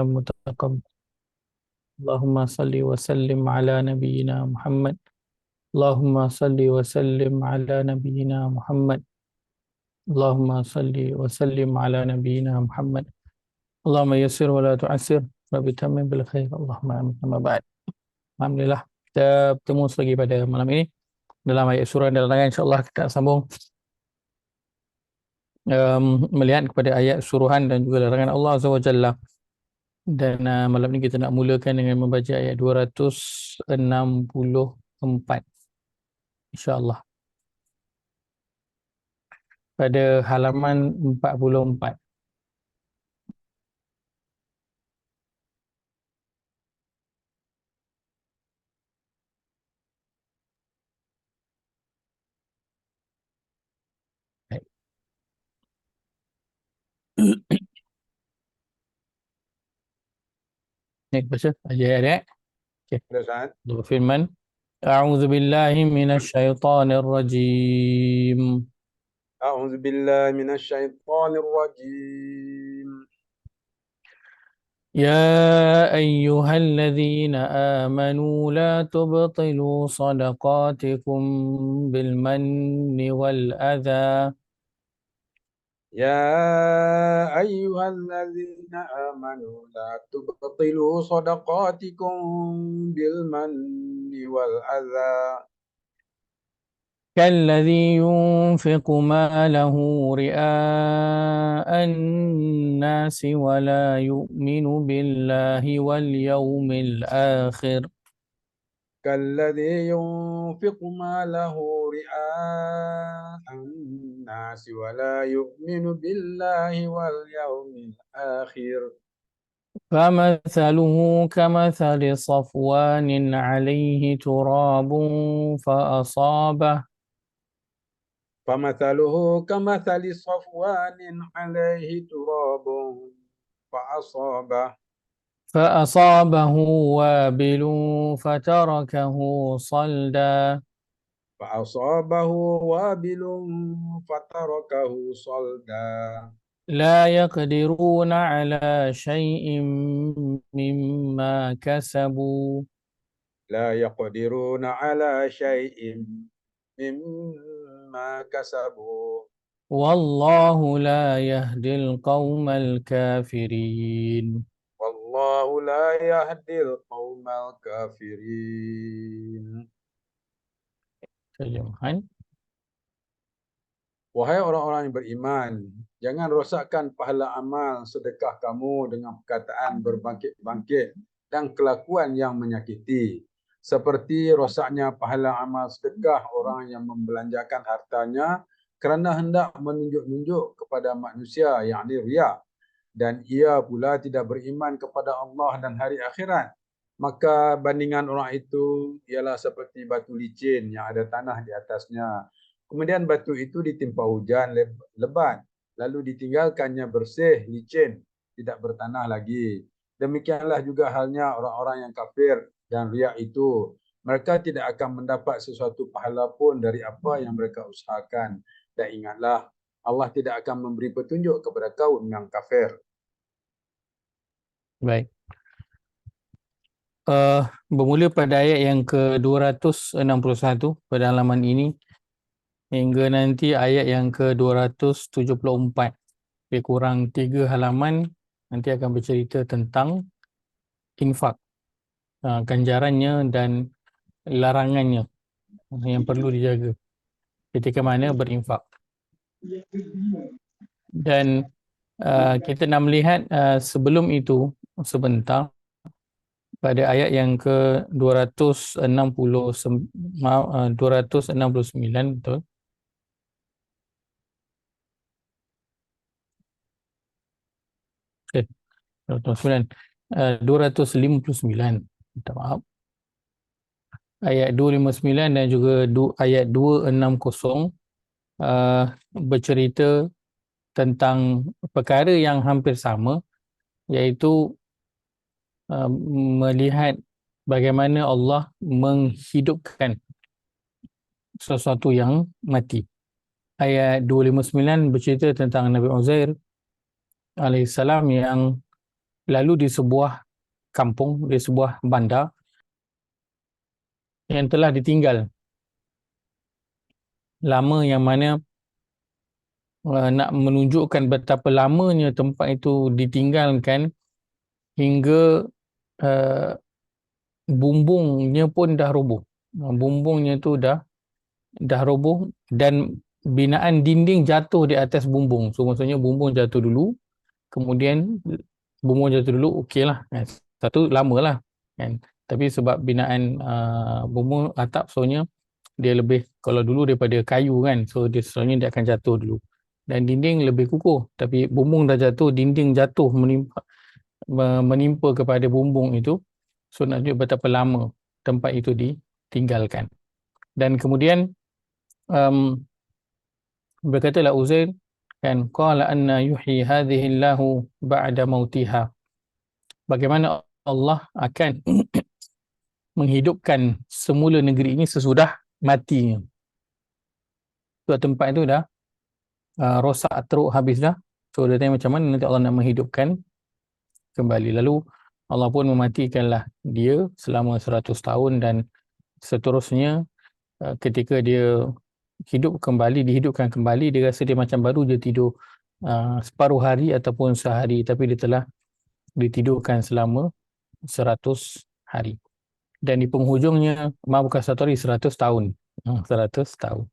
متقبل. اللهم صل وسلم على نبينا محمد. اللهم صل وسلم على نبينا محمد. اللهم صل وسلم على نبينا محمد. اللهم يسر ولا تعسر وبتمم بالخير. اللهم amin. Amma ba'd. Alhamdulillah, kita bertemu lagi pada malam ini dalam ayat surah dan larangan. InsyaAllah kita sambung melihat kepada ayat suruhan dan juga larangan Allah Azza wa Jalla. Dan malam ini kita nak mulakan dengan membaca ayat 264 insya-Allah pada halaman 44. Baik. Baik, baca ayat-ayat. Okey. Ustaz. Allah berfirman, A'udzu billahi minasyaitonir rajim. A'udzu billahi minasyaitonir rajim. يا أيها الذين آمنوا لا تبطلوا صدقاتكم بالمن والأذى Ya ayyuhalladzina amanu la tubtilu shadaqatikum bil manni wal adha. كالذي ينفق ماله رئاء الناس ولا يؤمن بالله واليوم الآخر كالذي ينفق ماله رئاء الناس ولا يؤمن بالله واليوم الآخر. فمثله كمثل صفوان عليه تراب فأصابه فمثله كمثل صفوان عليه تراب فأصابه وابل فتركه صلدا فأصابه وابل فتركه صلدا. لا يقدرون على شيء مما كسبوا لا يقدرون على شيء مما كسبوا والله لا يهدي القوم الكافرين. والله لا يهدي القوم الكافرين. Terjemahan. Wahai orang-orang yang beriman, jangan rosakkan pahala amal sedekah kamu dengan perkataan berbangkit-bangkit dan kelakuan yang menyakiti. Seperti rosaknya pahala amal sedekah orang yang membelanjakan hartanya kerana hendak menunjuk-nunjuk kepada manusia, yakni riya, dan ia pula tidak beriman kepada Allah dan hari akhirat. Maka bandingan orang itu ialah seperti batu licin yang ada tanah di atasnya. Kemudian batu itu ditimpa hujan lebat, lalu ditinggalkannya bersih, licin, tidak bertanah lagi. Demikianlah juga halnya orang-orang yang kafir dan riak itu. Mereka tidak akan mendapat sesuatu pahala pun dari apa yang mereka usahakan. Dan ingatlah, Allah tidak akan memberi petunjuk kepada kaum yang kafir. Baik. Bermula pada ayat yang ke-261 pada halaman ini hingga nanti ayat yang ke-274. Lebih kurang 3 halaman nanti akan bercerita tentang infak, ganjarannya dan larangannya yang perlu dijaga ketika mana berinfak. Dan kita nak melihat sebelum itu sebentar pada ayat yang ke-269, betul? Okay. 259, minta maaf. Ayat 259 dan juga ayat 260 bercerita tentang perkara yang hampir sama, iaitu melihat bagaimana Allah menghidupkan sesuatu yang mati. Ayat 259 bercerita tentang Nabi Uzair alaihissalam yang lalu di sebuah kampung, di sebuah bandar yang telah ditinggal lama, yang mana nak menunjukkan betapa lamanya tempat itu ditinggalkan hingga uh, bumbungnya pun dah roboh. Bumbungnya tu dah roboh dan binaan dinding jatuh di atas bumbung. So maksudnya bumbung jatuh dulu, kemudian bumbung jatuh dulu, okeylah kan. Satu lama lah kan. Tapi sebab binaan bumbung atap, soalnya dia lebih, kalau dulu daripada kayu kan, so dia soalnya dia akan jatuh dulu. Dan dinding lebih kukuh, tapi bumbung dah jatuh, dinding jatuh menimpa kepada bumbung itu. So nak tunjuk betapa lama tempat itu ditinggalkan. Dan kemudian berkatalah Uzair kan, qala anna yuhyi hadhihi Allahu ba'da mautiha. Bagaimana Allah akan menghidupkan semula negeri ini sesudah matinya. Sebab tempat itu dah rosak, teruk, habis dah. So dia tanya macam mana nanti Allah nak menghidupkan kembali. Lalu Allah pun mematikanlah dia selama 100 tahun dan seterusnya. Ketika dia dihidupkan kembali, dia rasa dia macam baru dia tidur separuh hari ataupun sehari, tapi dia telah ditidurkan selama 100 hari. Dan di penghujungnya, bukan 1 hari, 100 tahun. 100 tahun.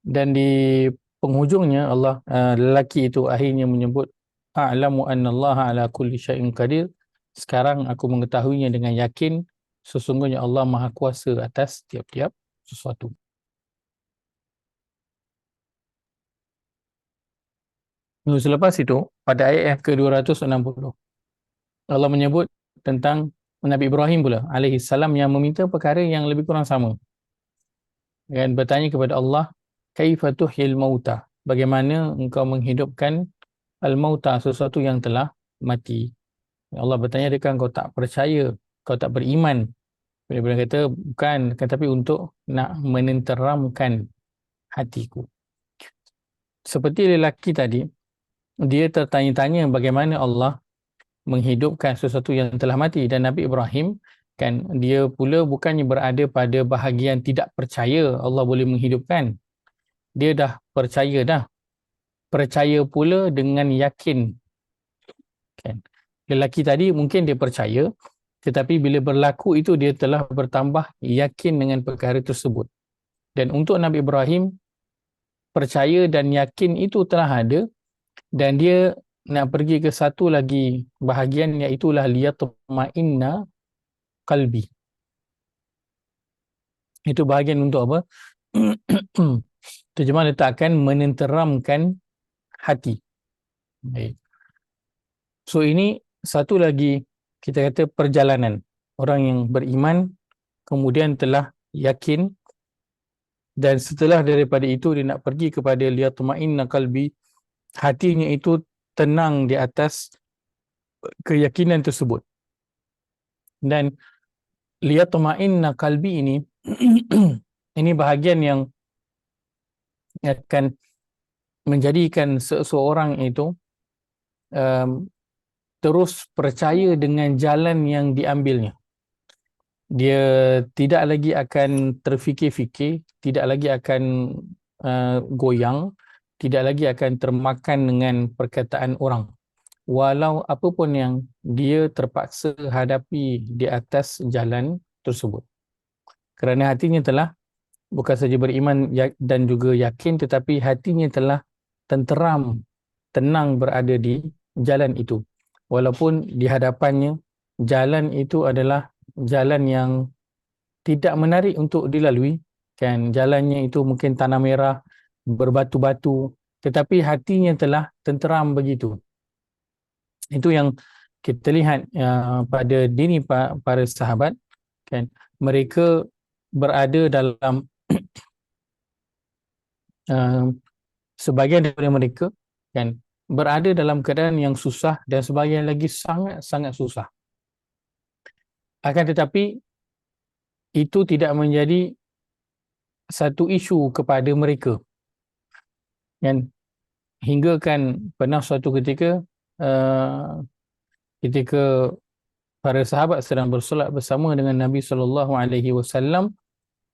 Dan di penghujungnya Allah, lelaki itu akhirnya menyebut, a'lamu anna Allah ala kulli syai'in qadir. Sekarang aku mengetahuinya dengan yakin, sesungguhnya Allah Maha Kuasa atas tiap-tiap sesuatu. Selepas itu, pada ayat yang ke-260, Allah menyebut tentang Nabi Ibrahim pula alaihi salam yang meminta perkara yang lebih kurang sama. Dan bertanya kepada Allah, kaifa tuhyil mauta? Bagaimana engkau menghidupkan al-mauta, sesuatu yang telah mati? Allah bertanya, adakah kau tak percaya, kau tak beriman? Beliau kata, bukan, tetapi untuk nak menenteramkan hatiku. Seperti lelaki tadi, dia tertanya-tanya bagaimana Allah menghidupkan sesuatu yang telah mati. Dan Nabi Ibrahim kan, dia pula bukannya berada pada bahagian tidak percaya Allah boleh menghidupkan. Dia dah percaya dah. Percaya pula dengan yakin. Kan. Lelaki tadi mungkin dia percaya, tetapi bila berlaku itu dia telah bertambah yakin dengan perkara tersebut. Dan untuk Nabi Ibrahim, percaya dan yakin itu telah ada, dan dia nak pergi ke satu lagi bahagian, iaitu liyatma'inna qalbi. Itu bahagian untuk apa? Terjemah letakkan menenteramkan hati. Baik. So ini satu lagi, kita kata perjalanan. Orang yang beriman kemudian telah yakin, dan setelah daripada itu dia nak pergi kepada liyatma'inna qalbi, hatinya itu tenang di atas keyakinan tersebut. Dan liyatma'inna qalbi ini ini bahagian yang akan menjadikan seseorang itu terus percaya dengan jalan yang diambilnya. Dia tidak lagi akan terfikir-fikir, tidak lagi akan goyang, tidak lagi akan termakan dengan perkataan orang. Walau apa pun yang dia terpaksa hadapi di atas jalan tersebut. Kerana hatinya telah bukan saja beriman dan juga yakin, tetapi hatinya telah tenteram, tenang berada di jalan itu. Walaupun di hadapannya jalan itu adalah jalan yang tidak menarik untuk dilalui, kan, jalannya itu mungkin tanah merah, berbatu-batu, tetapi hatinya telah tenteram begitu. Itu yang kita lihat pada diri para sahabat, kan, mereka berada dalam sebahagian daripada mereka, kan, berada dalam keadaan yang susah, dan sebahagian lagi sangat-sangat susah. Akan tetapi itu tidak menjadi satu isu kepada mereka. Dan hingga kan pernah suatu ketika ketika para sahabat sedang bersolat bersama dengan Nabi SAW,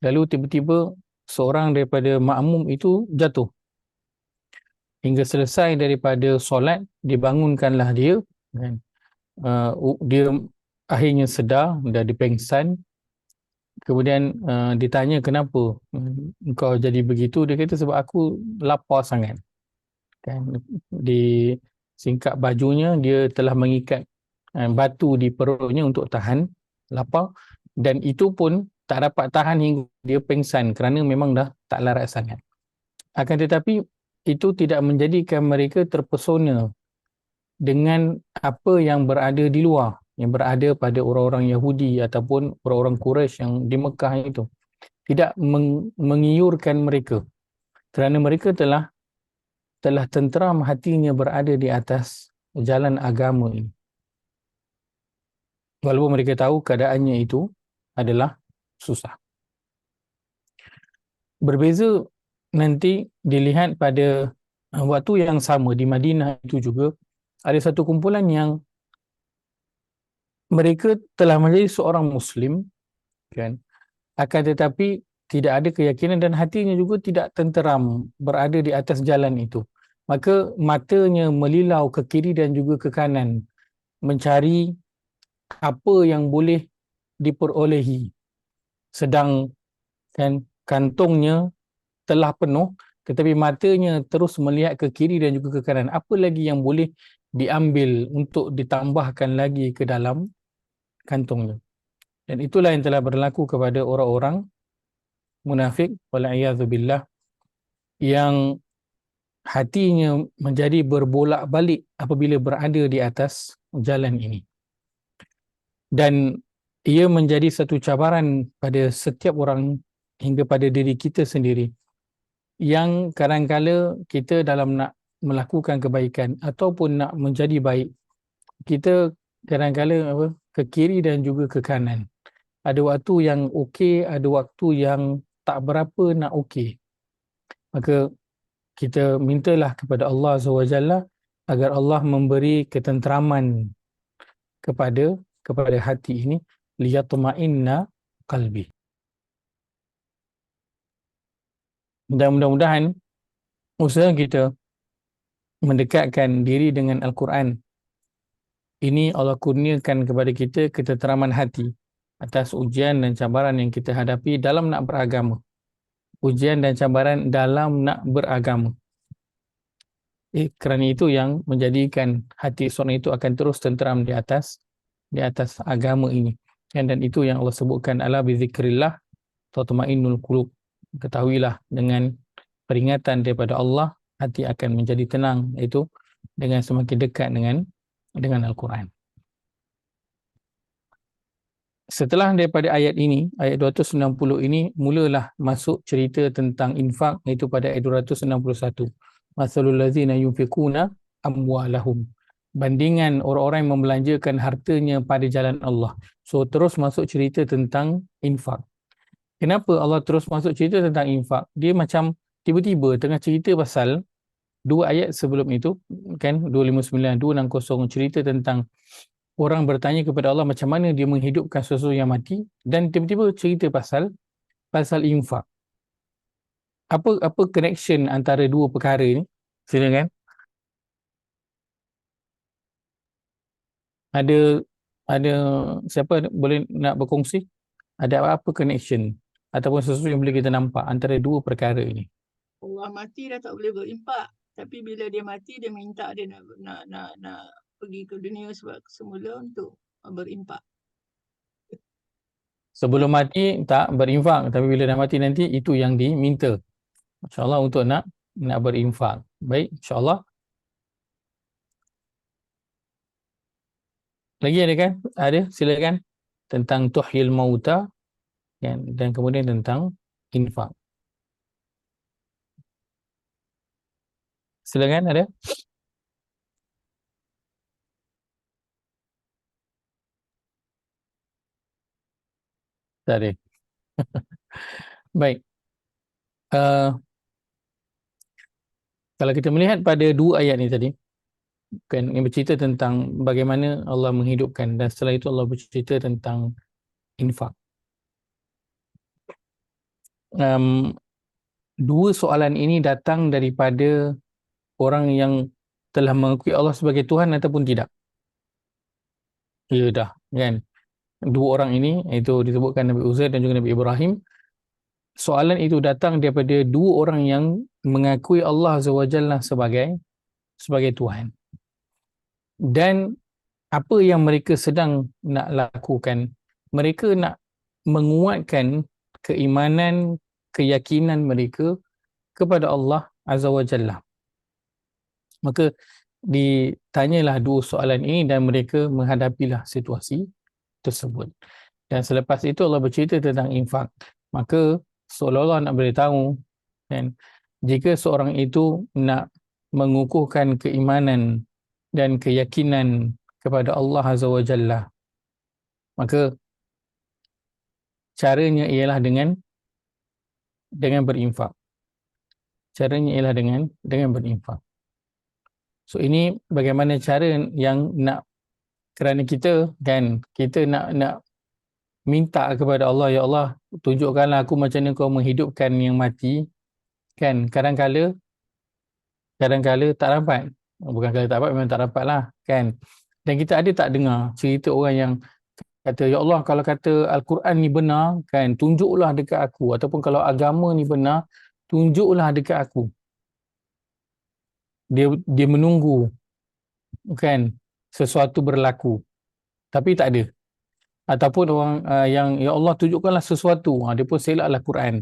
lalu tiba-tiba seorang daripada makmum itu jatuh. Hingga selesai daripada solat, dibangunkanlah dia, kan? Dia akhirnya sedar, dah dipengsan. Kemudian ditanya kenapa engkau jadi begitu. Dia kata sebab aku lapar sangat, kan. Di singkap bajunya dia telah mengikat batu di perutnya untuk tahan lapar, dan itu pun tak dapat tahan hingga dia pengsan kerana memang dah tak larat sangat. Akan tetapi itu tidak menjadikan mereka terpesona dengan apa yang berada di luar, yang berada pada orang-orang Yahudi ataupun orang-orang Quraisy yang di Mekah itu. Tidak mengiurkan mereka kerana mereka telah tenteram hatinya berada di atas jalan agama ini. Walaupun mereka tahu keadaannya itu adalah susah. Berbeza nanti dilihat pada waktu yang sama di Madinah itu juga ada satu kumpulan yang mereka telah menjadi seorang Muslim, kan, akan tetapi tidak ada keyakinan dan hatinya juga tidak tenteram berada di atas jalan itu. Maka matanya melilau ke kiri dan juga ke kanan mencari apa yang boleh diperolehi, sedang kan kantungnya telah penuh tetapi matanya terus melihat ke kiri dan juga ke kanan, apa lagi yang boleh diambil untuk ditambahkan lagi ke dalam kantungnya. Dan itulah yang telah berlaku kepada orang-orang munafik wal'iyadzubillah, yang hatinya menjadi berbolak-balik apabila berada di atas jalan ini. Dan ia menjadi satu cabaran pada setiap orang hingga pada diri kita sendiri, yang kadang-kala kita dalam nak melakukan kebaikan ataupun nak menjadi baik, kita kadang-kala ke kiri dan juga ke kanan. Ada waktu yang okey, ada waktu yang tak berapa nak okey. Maka kita mintalah kepada Allah SWT agar Allah memberi ketenteraman kepada hati ini, liyatma'inna qalbi. Dan mudah-mudahan usaha kita mendekatkan diri dengan Al-Quran ini Allah kurniakan kepada kita ketenteraman hati atas ujian dan cabaran yang kita hadapi dalam nak beragama. Ujian dan cabaran dalam nak beragama. Kerana itu yang menjadikan hati seorang itu akan terus tenteram di atas agama ini. Dan itu yang Allah sebutkan, ala bizikrillah tatma'innul qulub. Ketahuilah dengan peringatan daripada Allah hati akan menjadi tenang, iaitu dengan semakin dekat dengan Al-Quran. Setelah daripada ayat ini, ayat 290 ini, mulalah masuk cerita tentang infak, iaitu pada ayat 261. Masalul ladzina yunfiquna amwalahum. Bandingan orang-orang yang membelanjakan hartanya pada jalan Allah. So terus masuk cerita tentang infak. Kenapa Allah terus masuk cerita tentang infak? Dia macam tiba-tiba tengah cerita pasal dua ayat sebelum itu, kan, 259, 260, cerita tentang orang bertanya kepada Allah macam mana dia menghidupkan sesuatu yang mati, dan tiba-tiba cerita pasal infak. Apa connection antara dua perkara ni? Silakan. Ada siapa boleh nak berkongsi? Ada apa connection ataupun sesuatu yang boleh kita nampak antara dua perkara ini? Orang mati dah tak boleh berimpak, tapi bila dia mati dia minta dia nak pergi ke dunia semula untuk berimpak. Sebelum mati tak berinfak, tapi bila dah mati nanti itu yang diminta, insya-Allah, untuk nak berinfak. Baik, insya-Allah. Lagi ada kan? Ada, silakan. Tentang tuhyil mauta, dan kemudian tentang infak. Silakan, ada? Tak ada. Baik. Kalau kita melihat pada dua ayat ni tadi, kan, yang bercerita tentang bagaimana Allah menghidupkan, dan setelah itu Allah bercerita tentang infak. Dua soalan ini datang daripada orang yang telah mengakui Allah sebagai Tuhan ataupun tidak. Ya dah, kan. Dua orang ini, iaitu disebutkan Nabi Uzair dan juga Nabi Ibrahim, soalan itu datang daripada dua orang yang mengakui Allah Azza wa Jalla sebagai Tuhan. Dan apa yang mereka sedang nak lakukan? Mereka nak menguatkan keimanan, keyakinan mereka kepada Allah Azza wa Jalla. Maka ditanyalah dua soalan ini dan mereka menghadapilah situasi tersebut. Dan selepas itu Allah bercerita tentang infak. Maka seolah-olah nak beritahu, kan, jika seorang itu nak mengukuhkan keimanan dan keyakinan kepada Allah Azza wa Jalla, maka caranya ialah dengan berinfak. Caranya ialah dengan berinfak. So ini bagaimana cara yang nak, kerana kita kan, kita nak minta kepada Allah, ya Allah, tunjukkanlah aku macam mana kau menghidupkan yang mati, kan. Kadang-kala tak dapat. Bukan kala tak dapat, memang tak dapat lah, kan. Dan kita ada tak dengar cerita orang yang kata, ya Allah, kalau kata Al-Quran ni benar, kan, tunjuklah dekat aku. Ataupun kalau agama ni benar, tunjuklah dekat aku. Dia menunggu, kan, sesuatu berlaku, tapi tak ada. Ataupun orang yang, ya Allah, tunjukkanlah sesuatu, dia pun selaklah Quran,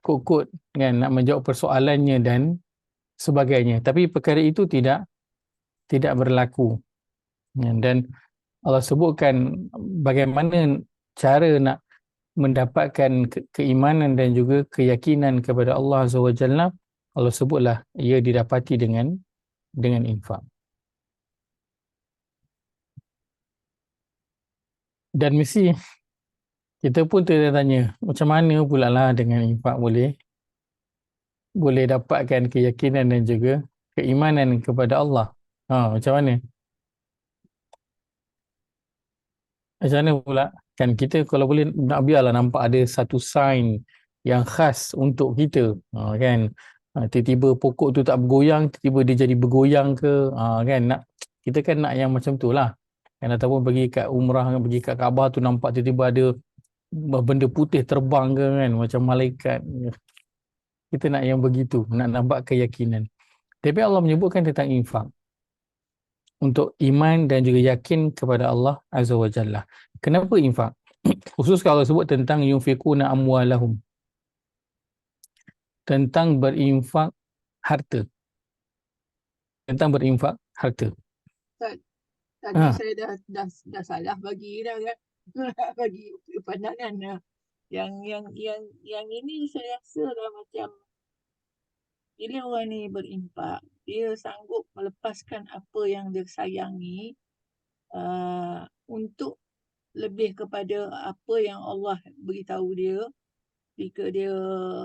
kod-kod, kan, nak menjawab persoalannya dan sebagainya. Tapi perkara itu tidak berlaku. Dan Allah sebutkan bagaimana cara nak mendapatkan keimanan dan juga keyakinan kepada Allah Azza wa Jalla. Allah sebutlah ia didapati dengan infak. Dan mesti kita pun tanya, macam mana pula lah dengan infak boleh dapatkan keyakinan dan juga keimanan kepada Allah. Macam mana? Macam mana pula? Kan kita kalau boleh nak biarlah nampak ada satu sign yang khas untuk kita. Kan? Tiba-tiba pokok tu tak bergoyang, tiba-tiba dia jadi bergoyang ke. Kan? Kita kan nak yang macam tu lah. Kan? Ataupun pergi kat umrah, pergi kat Kaabah tu nampak tiba-tiba ada benda putih terbang ke, kan, macam malaikat. Kita nak yang begitu, nak nampak keyakinan. Tapi Allah menyebutkan tentang infak untuk iman dan juga yakin kepada Allah Azza wa Jalla. Kenapa infak? Khusus kalau sebut tentang yunfiquna amwalahum, tentang berinfak harta. Tadi saya dah salah bagi dah kan. Bagi pandangan yang ini saya rasa dah macam bila orang ni berinfak, dia sanggup melepaskan apa yang dia sayangi untuk lebih kepada apa yang Allah beritahu dia. Jika dia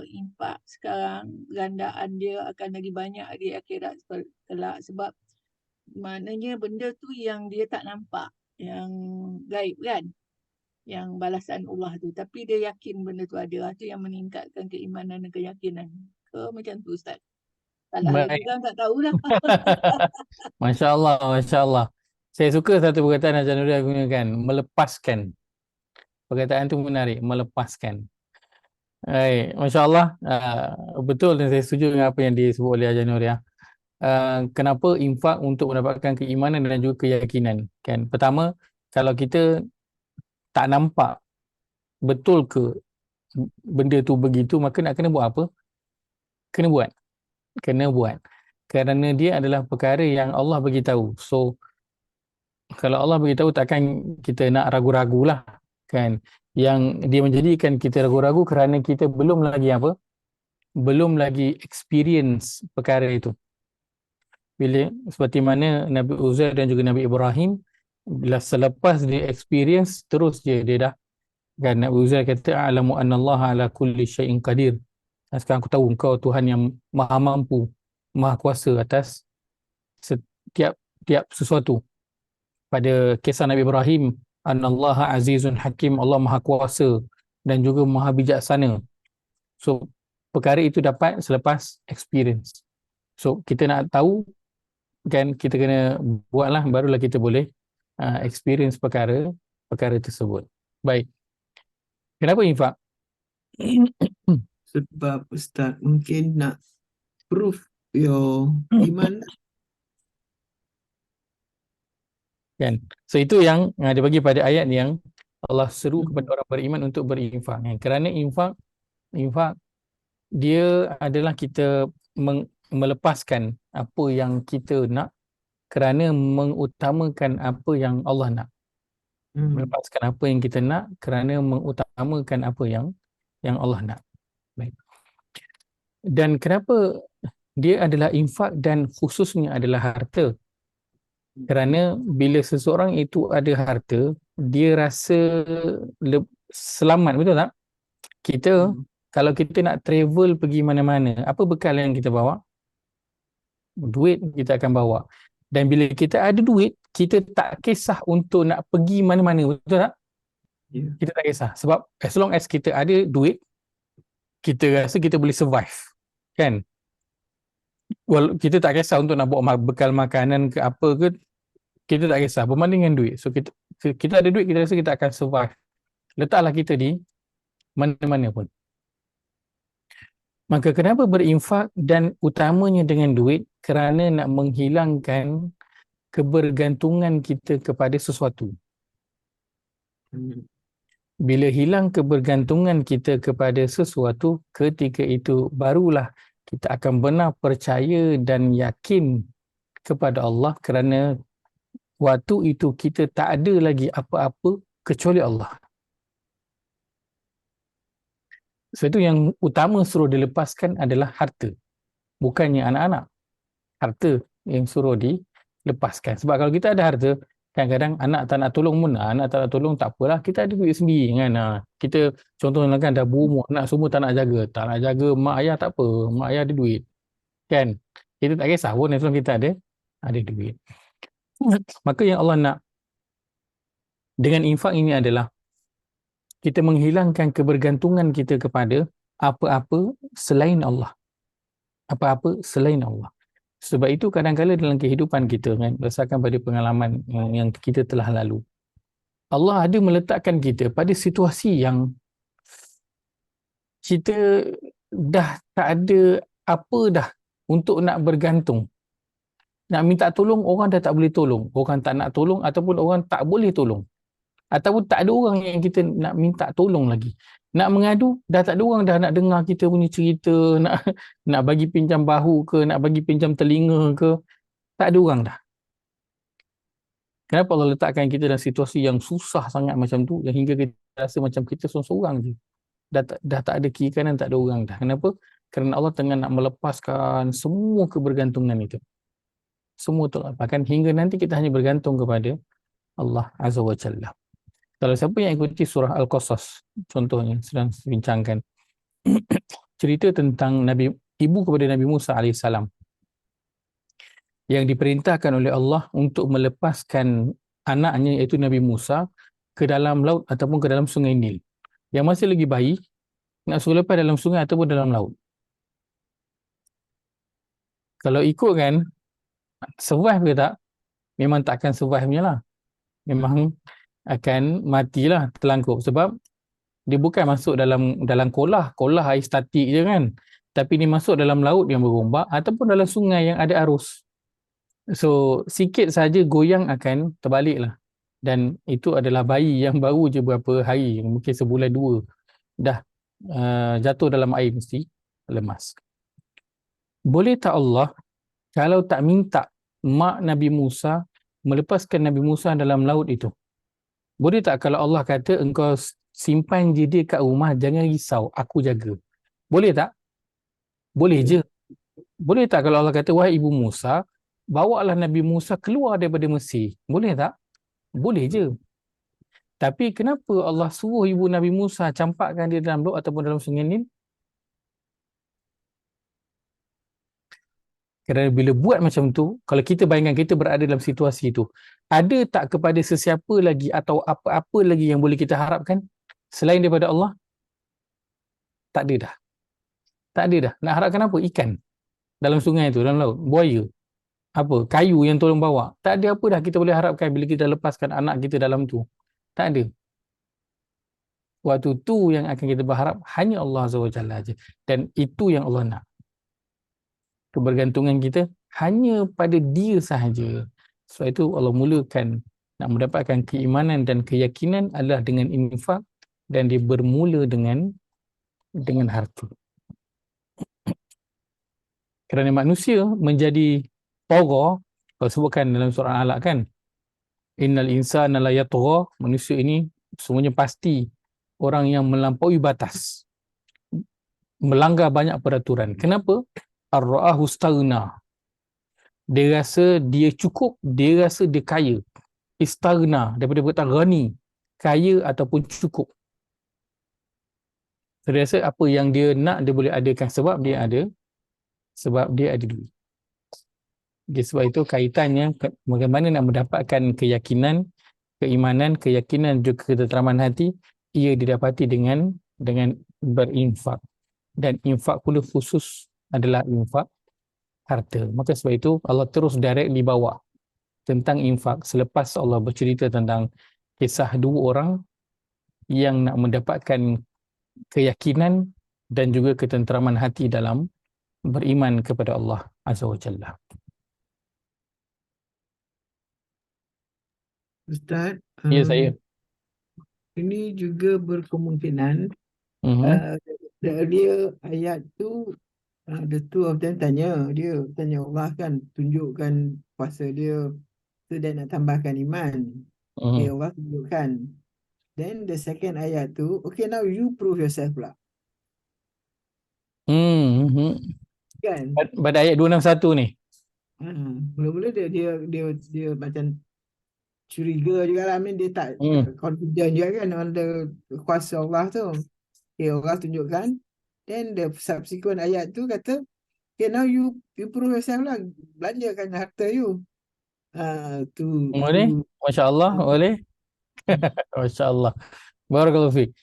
infak sekarang, gandaan dia akan lagi banyak di akhirat kelak, sebab maknanya benda tu yang dia tak nampak, yang gaib kan, yang balasan Allah tu, tapi dia yakin benda tu ada. Itu yang meningkatkan keimanan dan keyakinan. Macam tu Ustaz. Salah lagi Baik. kan, tak tahulah. Masya Allah, Masya Allah. Saya suka satu perkataan Haji Nuri gunakan, melepaskan. Perkataan tu menarik, melepaskan. Baik, Masya Allah. Betul, dan saya setuju dengan apa yang disebut oleh Haji Nuri. Kenapa infak untuk mendapatkan keimanan dan juga keyakinan, kan? Pertama, kalau kita tak nampak betul ke benda tu begitu, maka nak kena buat apa? Kena buat. Kerana dia adalah perkara yang Allah beritahu. So kalau Allah beritahu, takkan kita nak ragu-ragu lah, kan? Yang dia menjadikan kita ragu-ragu kerana kita belum lagi experience perkara itu. Bila seperti mana Nabi Uzair dan juga Nabi Ibrahim, bila selepas dia experience, terus dia dah, kan, Nabi Uzair kata, a'lamu annallaha ala kulli syai'in qadir. Sekarang aku tahu engkau Tuhan yang maha mampu, maha kuasa atas setiap tiap sesuatu. Pada kisah Nabi Ibrahim, Anallaha azizun hakim, Allah maha kuasa dan juga maha bijaksana. So perkara itu dapat selepas experience. So kita nak tahu kan, kita kena buatlah, barulah kita boleh experience perkara tersebut. Baik. Kenapa infak? Sebab Ustaz mungkin nak proof your iman. Kan? So itu yang dia bagi pada ayat yang Allah seru kepada orang beriman untuk berinfak. Kerana infak dia adalah kita melepaskan apa yang kita nak kerana mengutamakan apa yang Allah nak. Melepaskan apa yang kita nak kerana mengutamakan apa yang Allah nak. Baik. Dan kenapa dia adalah infak dan khususnya adalah harta? Kerana bila seseorang itu ada harta, dia rasa selamat, betul tak? Kita kalau kita nak travel pergi mana-mana, apa bekal yang kita bawa? Duit kita akan bawa. Dan bila kita ada duit, kita tak kisah untuk nak pergi mana-mana, betul tak? Yeah. Kita tak kisah. Sebab as long as kita ada duit, kita rasa kita boleh survive. Kan? Kita tak kisah untuk nak bawa bekal makanan ke apa ke, kita tak kisah, berbanding dengan duit. So kita ada duit, kita rasa kita akan survive. Letaklah kita di mana-mana pun. Maka kenapa berinfak dan utamanya dengan duit? Kerana nak menghilangkan kebergantungan kita kepada sesuatu. Bila hilang kebergantungan kita kepada sesuatu, ketika itu barulah kita akan benar percaya dan yakin kepada Allah, kerana waktu itu kita tak ada lagi apa-apa kecuali Allah. So itu yang utama suruh dilepaskan adalah harta. Bukannya anak-anak. Harta yang suruh dilepaskan. Sebab kalau kita ada harta, kadang-kadang anak tak nak tolong pun, anak tak nak tolong tak apalah, kita ada duit sendiri kan. Kita contohnya kan dah berumur, anak semua tak nak jaga, mak ayah tak apa, mak ayah ada duit. Kan? Kita tak kisah pun as long kita ada duit. Maka yang Allah nak dengan infak ini adalah kita menghilangkan kebergantungan kita kepada apa-apa selain Allah. Apa-apa selain Allah. Sebab itu kadang-kadang dalam kehidupan kita kan, berdasarkan pada pengalaman yang kita telah lalu, Allah ada meletakkan kita pada situasi yang kita dah tak ada apa dah untuk nak bergantung. Nak minta tolong, orang dah tak boleh tolong. Orang tak nak tolong ataupun orang tak boleh tolong. Ataupun tak ada orang yang kita nak minta tolong lagi. Nak mengadu, dah tak ada orang dah nak dengar kita punya cerita, nak bagi pinjam bahu ke, nak bagi pinjam telinga ke. Tak ada orang dah. Kenapa Allah letakkan kita dalam situasi yang susah sangat macam tu, yang hingga kita rasa macam kita seorang-seorang je. Dah tak ada kiri kanan, tak ada orang dah. Kenapa? Kerana Allah tengah nak melepaskan semua kebergantungan itu. Semua terlepaskan hingga nanti kita hanya bergantung kepada Allah Azza wa Jalla. Kalau siapa yang ikuti surah Al-Qasas, contohnya sedang bincangkan cerita tentang ibu kepada Nabi Musa AS yang diperintahkan oleh Allah untuk melepaskan anaknya iaitu Nabi Musa ke dalam laut ataupun ke dalam sungai Nil. Yang masih lagi bayi nak suruh lepas dalam sungai ataupun dalam laut. Kalau ikut kan, survive ke tak? Memang tak akan survive-nya lah. Memang akan matilah terlangkup, sebab dia bukan masuk dalam kolah air statik je kan, tapi dia masuk dalam laut yang berombak ataupun dalam sungai yang ada arus. So sikit saja goyang akan terbalik lah, dan itu adalah bayi yang baru je berapa hari, mungkin sebulan dua dah jatuh dalam air mesti lemas. Boleh tak Allah kalau tak minta mak Nabi Musa melepaskan Nabi Musa dalam laut itu? Boleh tak kalau Allah kata engkau simpan je dia kat rumah, jangan risau, aku jaga? Boleh tak? Boleh je. Boleh tak kalau Allah kata, wahai ibu Musa, bawalah Nabi Musa keluar daripada Mesir? Boleh tak? Boleh je. Tapi kenapa Allah suruh ibu Nabi Musa campakkan dia dalam laut ataupun dalam sungai Nil? Kerana bila buat macam tu, kalau kita bayangkan kita berada dalam situasi itu, ada tak kepada sesiapa lagi atau apa-apa lagi yang boleh kita harapkan selain daripada Allah? Tak ada dah. Tak ada dah. Nak harapkan apa? Ikan dalam sungai itu, dalam laut, buaya, apa, kayu yang tolong bawa. Tak ada apa dah kita boleh harapkan bila kita lepaskan anak kita dalam tu. Tak ada. Waktu tu yang akan kita berharap hanya Allah Azza wa Jalla aja. Dan itu yang Allah nak. Kebergantungan kita hanya pada Dia sahaja. Sebab itu Allah mulakan nak mendapatkan keimanan dan keyakinan adalah dengan infak, dan dia bermula dengan harta. Kerana manusia menjadi tagha, kalau sebutkan dalam surah Al-Alaq kan, innal insana la yatgha, manusia ini semuanya pasti orang yang melampaui batas, melanggar banyak peraturan. Kenapa? Ar-ra'ahu staghna. Dia rasa dia cukup, dia rasa dia kaya. Istaghna, daripada kata ghani, kaya ataupun cukup. So, dia rasa apa yang dia nak dia boleh adakan sebab dia ada duit. Jadi sebab itu kaitannya bagaimana nak mendapatkan keyakinan, keimanan, keyakinan juga ketenteraman hati, ia didapati dengan berinfak. Dan infak pula khusus adalah infak harta. Maka sebab itu Allah terus direct dibawa tentang infak selepas Allah bercerita tentang kisah dua orang yang nak mendapatkan keyakinan dan juga ketenteraman hati dalam beriman kepada Allah Azza wa Jalla. Ustaz, Ya, saya. ini juga berkemungkinan Mhm. dia ayat tu, the two of them tanya Allah kan, tunjukkan kuasa dia, so dia nak tambahkan iman. Okay, Mhm. Allah tunjukkan. Then the second ayat tu, okay, now you prove yourself pula. Mhm. Kan? Pada ayat 261 ni. Mula-mula dia macam curiga juga lah. I mean, dia tak Hmm. confident juga kan on the kuasa Allah tu. Okay, Allah tunjukkan. Then the subsequent ayat tu kata, okay, now you prove yourself lah. Belanjakan harta you. Boleh? Masya Allah, boleh? Masya Allah. Barakallahu fiik.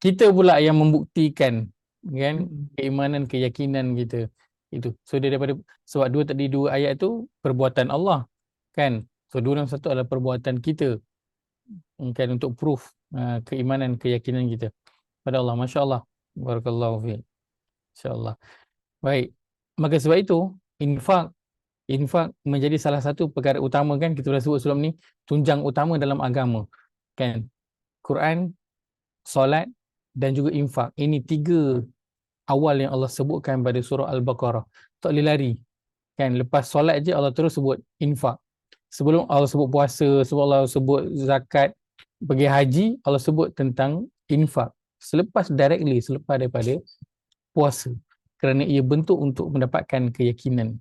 Kita pula yang membuktikan kan keimanan, keyakinan kita itu. So dia daripada sebab dua ayat tu perbuatan Allah kan. So 261 adalah perbuatan kita kan untuk proof keimanan, keyakinan kita pada Allah. Masya Allah. Barakallahu fiik. Masya Allah. Baik. Maka sebab itu infak menjadi salah satu perkara utama kan, kita dah sebut sebelum ni, tunjang utama dalam agama kan. Quran, solat dan juga infak. Ini tiga awal yang Allah sebutkan pada surah Al-Baqarah. Tak boleh lari kan. Lepas solat je Allah terus sebut infak. Sebelum Allah sebut puasa, sebelum Allah sebut zakat, pergi haji, Allah sebut tentang infak. Selepas daripada puasa. Kerana ia bentuk untuk mendapatkan keyakinan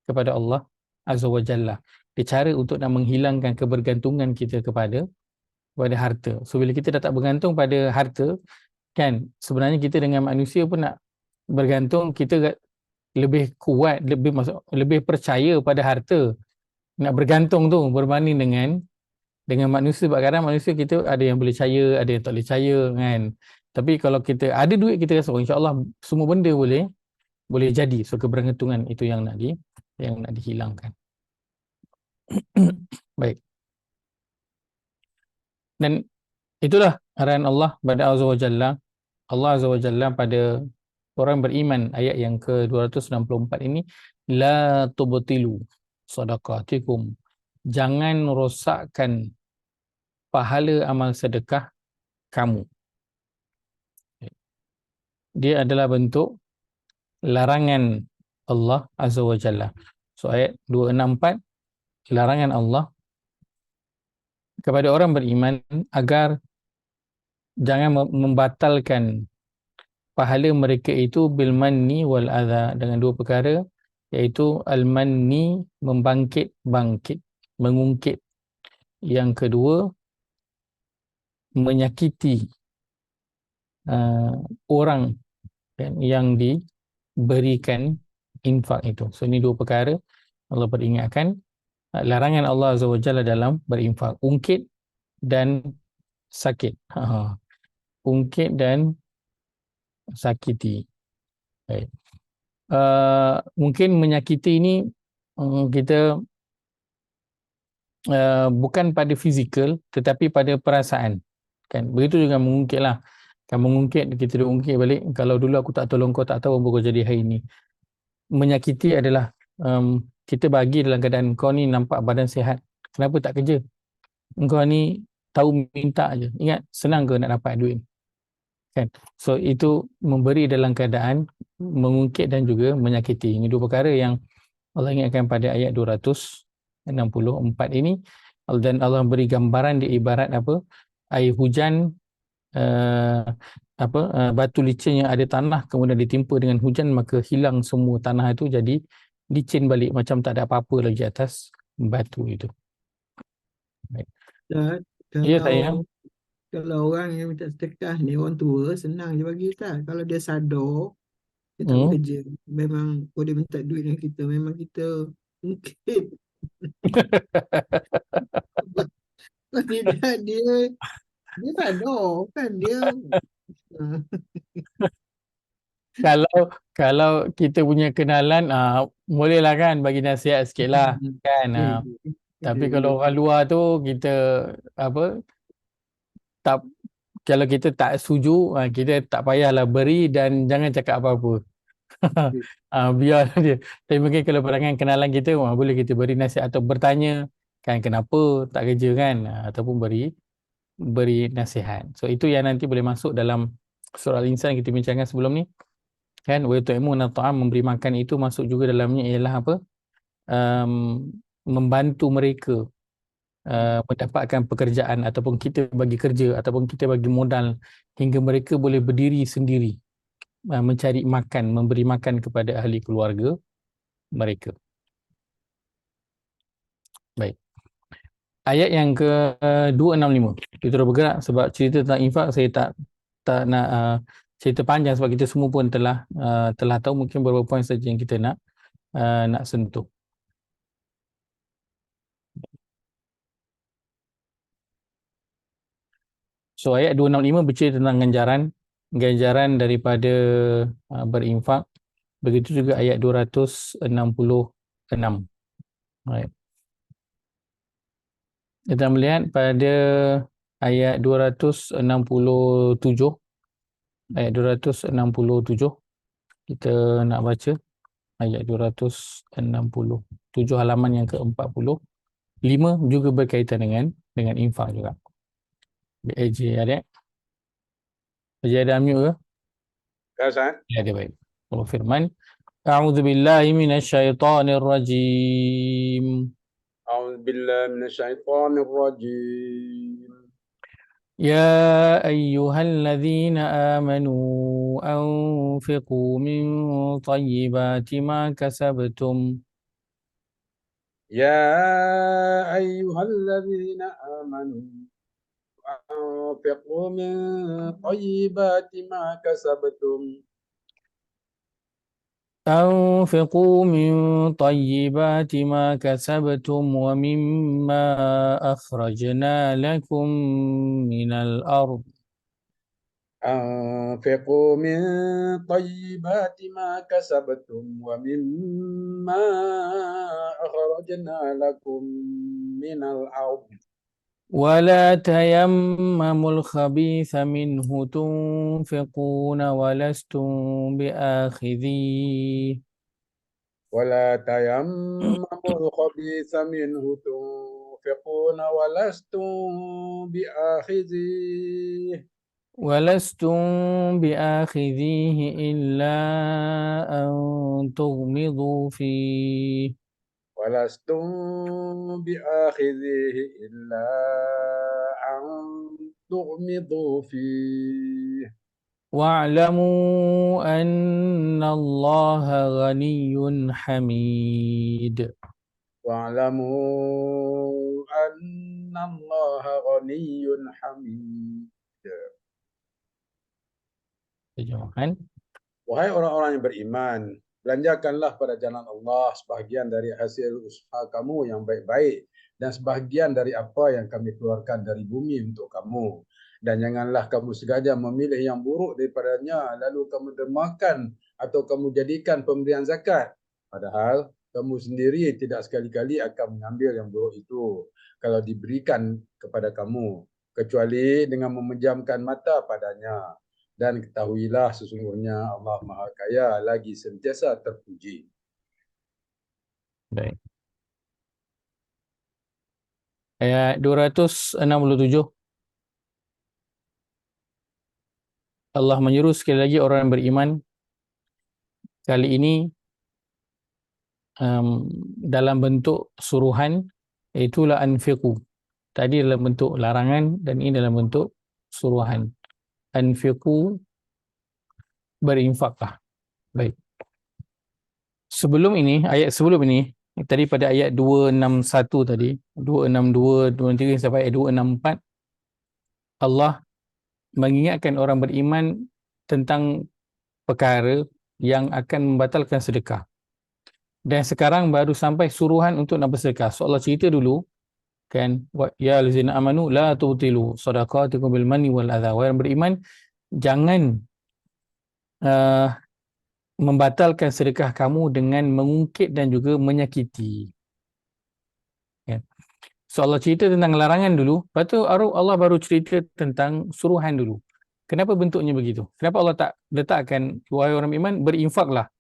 kepada Allah Azza wa Jalla. Dia cara untuk nak menghilangkan kebergantungan kita kepada harta. So bila kita dah tak bergantung pada harta kan, sebenarnya kita dengan manusia pun nak bergantung, kita lebih kuat, lebih percaya pada harta. Nak bergantung tu berbanding dengan manusia. Sebab kadang manusia kita ada yang boleh percaya, ada yang tak boleh percaya kan. Tapi kalau kita ada duit, kita rasa insya-Allah semua benda boleh jadi. So kebergantungan itu yang nak dihilangkan. Baik. Dan itulah arahan Allah pada Azza wa Jalla. Allah Azza wa Jalla pada orang beriman, ayat yang ke-264 ini, la tubtilu sadaqatikum. Jangan rosakkan pahala amal sedekah kamu. Dia adalah bentuk larangan Allah Azza wa Jalla. So ayat 264, larangan Allah kepada orang beriman agar jangan membatalkan pahala mereka itu bil manni wal adha, dengan dua perkara, iaitu al manni membangkit, mengungkit. Yang kedua, menyakiti orang yang diberikan infak itu. So ini dua perkara Allah peringatkan larangan Allah Azza wa Jalla dalam berinfak, ungkit dan sakit. Ungkit dan sakiti. Baik. Mungkin menyakiti ini kita bukan pada fizikal tetapi pada perasaan, kan. Begitu juga mengungkit lah, kan. Mengungkit, kita dah ungkit balik, kalau dulu aku tak tolong kau, tak tahu apa kau jadi hari ini. Menyakiti adalah kita bagi dalam keadaan kau ni nampak badan sihat, kenapa tak kerja? Engkau ni tahu minta aje. Ingat, senang ke nak dapat duit, kan? So itu memberi dalam keadaan mengungkit dan juga menyakiti. Ini dua perkara yang Allah ingatkan pada ayat 264 ini. Dan Allah beri gambaran di ibarat apa? Air hujan, batu licin yang ada tanah kemudian ditimpa dengan hujan, maka hilang semua tanah itu, jadi licin balik, macam tak ada apa-apa lagi atas batu itu. Baik. Ustaz, Ya sayang. kalau orang yang minta sedekah ni, orang tua, senang je bagi Ustaz. Kalau dia sadar, dia tak bekerja, memang dia minta duit dengan kita, memang kita mungkin kalau tidak dia sadar kan dia. Kalau kita punya kenalan, bolehlah kan bagi nasihat sikit lah, kan. Tapi kalau orang luar tu, kita apa, tak, kalau kita tak setuju, kita tak payahlah beri dan jangan cakap apa-apa. Biar dia. Tapi mungkin kalau perangai kenalan kita, boleh kita beri nasihat atau bertanya, kan, kenapa tak kerja, kan, ataupun beri nasihat. So itu yang nanti boleh masuk dalam surah Al-Insan yang kita bincangkan sebelum ni, kan. Wa yut'imuna ta'am, memberi makan itu masuk juga dalamnya ialah apa, membantu mereka mendapatkan pekerjaan, ataupun kita bagi kerja, ataupun kita bagi modal hingga mereka boleh berdiri sendiri, mencari makan, memberi makan kepada ahli keluarga mereka. Baik. Ayat yang ke-265. Kita terus bergerak sebab cerita tentang infak saya tak nak cerita panjang, sebab kita semua pun telah tahu, mungkin beberapa poin saja yang kita nak sentuh. So ayat 265 bercerita tentang ganjaran daripada berinfak. Begitu juga ayat 266. Right. Kita melihat pada ayat 267. Ayat 267 kita nak baca ayat 267 halaman yang ke-45 juga berkaitan dengan infak juga. AJ ada? AJ ada unmute ke? Ya, Ustaz. Ya, dia baik. Allah firman, A'udzu billahi minasyaitonir rajim. A'udzu billahi minasyaitonir rajim. يا أيها الذين آمنوا أنفقوا من طيبات ما كسبتم. يا أيها الذين آمنوا أنفقوا من طيبات ما كسبتم. أنفقوا من طيبات ما كسبتم ومما أخرجنا لكم من الأرض. أنفقوا من طيبات ما كسبتم ومما أخرجنا لكم من الأرض. ولا تيمموا الخبيث منه تنفقون ولستم بآخذيه. ولا تيمموا الخبيث منه تنفقون ولستم بآخذيه إلا أن تغمضوا فيه. ولستم بآخذيه إلا أن تغمضوا فيه. واعلموا أن الله غني حميد. واعلموا أن الله غني حميد. Terjemahan. Wahai orang-orang yang beriman, Belanjakanlah pada jalan Allah sebahagian dari hasil usaha kamu yang baik-baik dan sebahagian dari apa yang kami keluarkan dari bumi untuk kamu. Dan janganlah kamu sengaja memilih yang buruk daripadanya lalu kamu dermakan atau kamu jadikan pemberian zakat. Padahal kamu sendiri tidak sekali-kali akan mengambil yang buruk itu kalau diberikan kepada kamu, kecuali dengan memejamkan mata padanya. Dan ketahuilah sesungguhnya Allah Maha Kaya lagi sentiasa terpuji. Baik. Ayat 267. Allah menyuruh sekali lagi orang yang beriman. Kali ini dalam bentuk suruhan, itulah anfiqu. Tadi dalam bentuk larangan dan ini dalam bentuk suruhan. Anfiqu, berinfaklah. Baik. Sebelum ini, ayat sebelum ini, tadi pada ayat 261 tadi, 262, 263 sampai ayat 264, Allah mengingatkan orang beriman tentang perkara yang akan membatalkan sedekah. Dan sekarang baru sampai suruhan untuk nak bersedekah. So Allah cerita dulu kan, ya allazina amanu la tubtilu shadaqatikum bil manni wal adha. Orang beriman jangan membatalkan sedekah kamu dengan mengungkit dan juga menyakiti. Ya. So Allah cerita tentang larangan dulu, lepas tu Allah baru cerita tentang suruhan dulu. Kenapa bentuknya begitu? Kenapa Allah tak letakkan wahai orang beriman berinfaklah,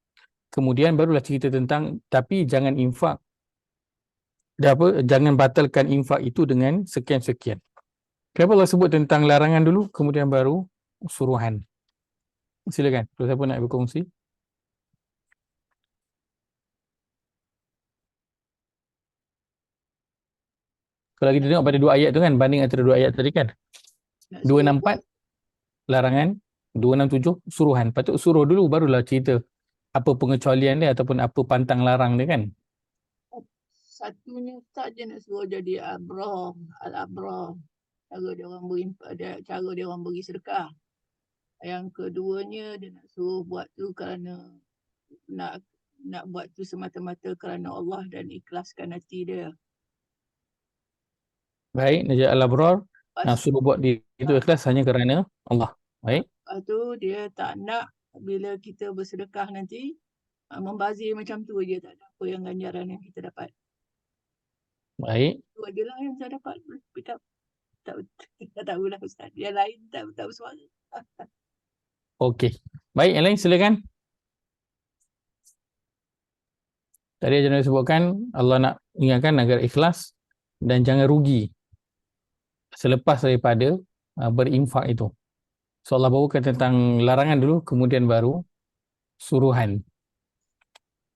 kemudian barulah cerita tentang tapi jangan infak, jangan batalkan infak itu dengan sekian-sekian. Kenapa Allah sebut tentang larangan dulu kemudian baru suruhan? Silakan, kalau siapa nak berkongsi. Kalau kita tengok pada dua ayat tu kan, banding antara dua ayat tadi kan, 264 larangan, 267 suruhan. Patut suruh dulu barulah cerita apa pengecualian dia ataupun apa pantang larang dia kan. Satunya Ustaz je nak suruh jadi abrar, al-abrar. Cara dia orang cara dia orang beri sedekah. Yang keduanya dia nak suruh buat tu kerana nak buat tu semata-mata kerana Allah dan ikhlaskan hati dia. Baik, Najat al-Abrar suruh buat dia itu ikhlas hanya kerana Allah. Baik. Lepas tu dia tak nak bila kita bersedekah nanti membazir macam tu je, tak ada apa yang ganjaran yang kita dapat. Baik. Itu adalah yang saya dapat. Tak tahulah Ustaz. Yang lain tak bersuara. Okey. Baik, yang lain silakan. Tadi Ajana sebutkan Allah nak ingatkan agar ikhlas dan jangan rugi selepas daripada berinfak itu. So Allah bawakan tentang larangan dulu kemudian baru suruhan.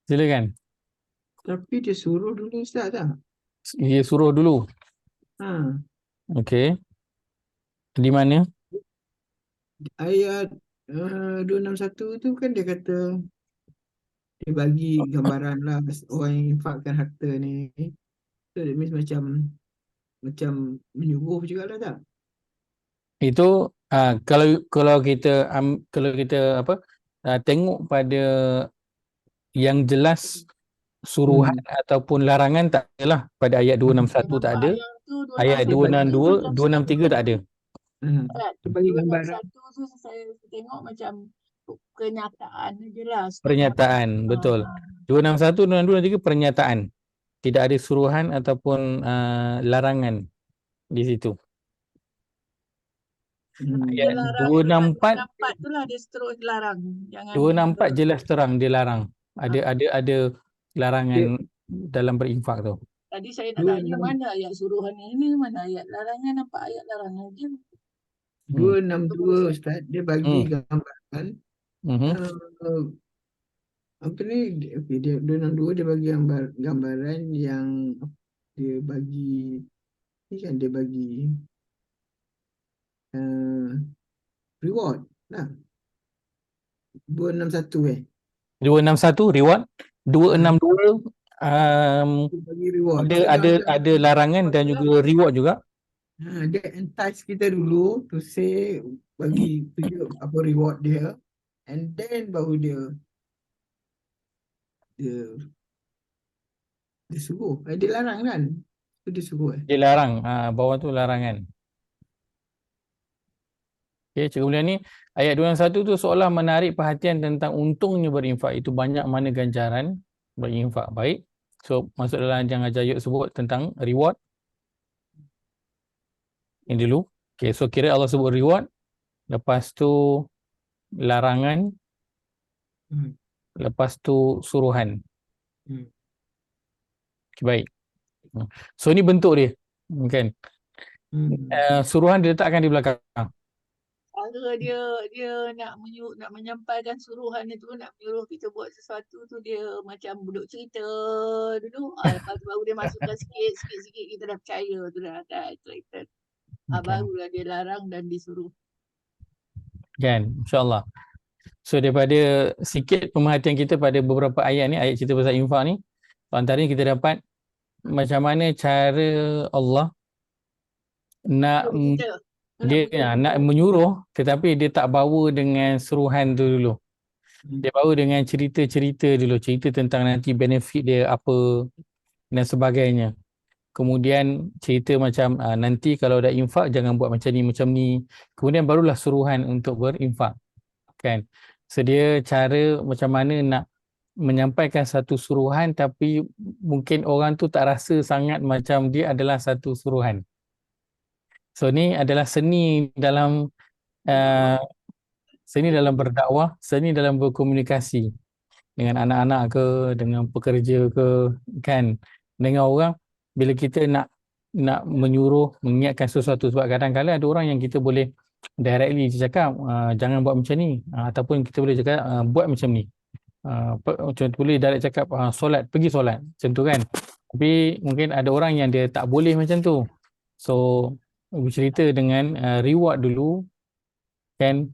Silakan. Tapi dia suruh dulu Ustaz tak? Dia suruh dulu. Okey. Di mana? Ayat 261 tu kan dia kata dia bagi gambaran lah orang yang infakkan harta ni. So that means macam menyuruh juga lah tak? Itu kalau kita tengok pada yang jelas suruhan ataupun larangan tak adalah pada ayat 261 tak ada. Ayat 262, 263 tak ada. Dia bagi gambaran. Satu tu saya tengok macam kenyataan je lah. Pernyataan, betul. 261, 263 pernyataan. Tidak ada suruhan ataupun larangan di situ. Ayat 264 tu lah dia terus larang. 264 jelas terang dia larang. Ada larangan dalam berinfak tu. Tadi saya nak tanya mana ayat suruhan ini, mana ayat larangan, nampak ayat larangan je. 262 Ustaz, dia bagi gambaran apa ni, okay, dia 262 dia bagi gambaran yang dia bagi ni kan, dia bagi reward lah. 261 261 reward, 262 bagi reward. ada larangan dan juga reward juga. Dia entice kita dulu to say, bagi tunjuk apa reward dia, and then baru dia dia dia suruh. Dia larang kan? Dia suruh Dia larang, bawah tu larangan. Okay, kemudian ni ayat 21 tu seolah menarik perhatian tentang untungnya berinfak. Itu banyak mana ganjaran berinfak baik. So masuk dalam yang Ajar Yuk sebut tentang reward. Ini dulu. Okay, so kira Allah sebut reward. Lepas tu larangan. Hmm. Lepas tu suruhan. Hmm. Okay, baik. So ni bentuk dia. Kan? Suruhan diletakkan di belakang. Cara dia nak menyampaikan suruhan itu, nak menyuruh kita buat sesuatu tu, dia macam duduk cerita dulu. Lepas tu baru dia masukkan sikit-sikit kita dah percaya tu dah attracted. Barulah dia larang dan disuruh. Kan, insyaAllah. So daripada sikit pemerhatian kita pada beberapa ayat ni, ayat cerita pasal infak ni, antaranya kita dapat macam mana cara Allah nak nak menyuruh, tetapi dia tak bawa dengan suruhan tu dulu. Dia bawa dengan cerita-cerita dulu, cerita tentang nanti benefit dia apa dan sebagainya. Kemudian cerita macam nanti kalau dah infak jangan buat macam ni. Kemudian barulah suruhan untuk berinfak. Kan? So dia cara macam mana nak menyampaikan satu suruhan tapi mungkin orang tu tak rasa sangat macam dia adalah satu suruhan. So ni adalah seni dalam berdakwah, seni dalam berkomunikasi dengan anak-anak ke, dengan pekerja ke, kan, dengan orang. Bila kita nak menyuruh, mengingatkan sesuatu, sebab kadang-kadang ada orang yang kita boleh directly cakap jangan buat macam ni, ataupun kita boleh cakap buat macam ni. Macam boleh direct cakap solat, pergi solat, macam tu kan. Tapi mungkin ada orang yang dia tak boleh macam tu. So bercerita dengan reward dulu, kan,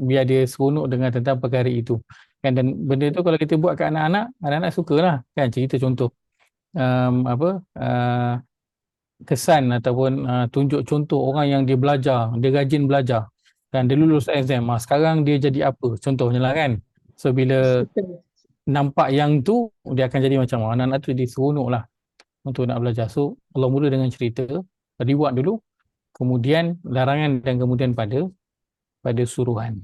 biar dia seronok dengan tentang perkara itu. Kan, dan benda tu kalau kita buat kat anak-anak sukalah, kan, cerita contoh kesan ataupun tunjuk contoh orang yang dia belajar, dia rajin belajar, kan, dia lulus exam, sekarang dia jadi apa, contohnya lah, kan. So bila nampak yang tu, dia akan jadi macam anak-anak tu, dia seronok lah untuk nak belajar. So Allah mula dengan cerita, reward dulu, kemudian larangan, dan kemudian pada suruhan.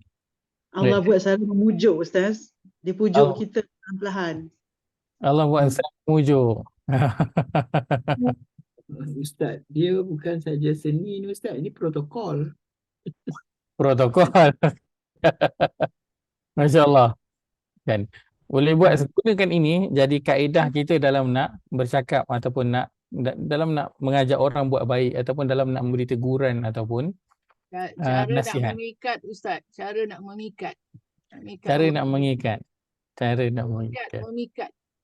Allah buat selalu memujuk, Ustaz. Dia pujuk kita perlahan-lahan. Allah buat selalu memujuk. Ustaz, dia bukan saja seni ni Ustaz, ini protokol. Protokol. Masya Allah. Kan? Boleh buat, gunakan ini jadi kaedah kita dalam nak bercakap ataupun dalam nak mengajak orang buat baik, ataupun dalam nak memberi teguran ataupun cara nasihat. nak mengikat, Ustaz. Cara nak mengikat. Cara nak mengikat.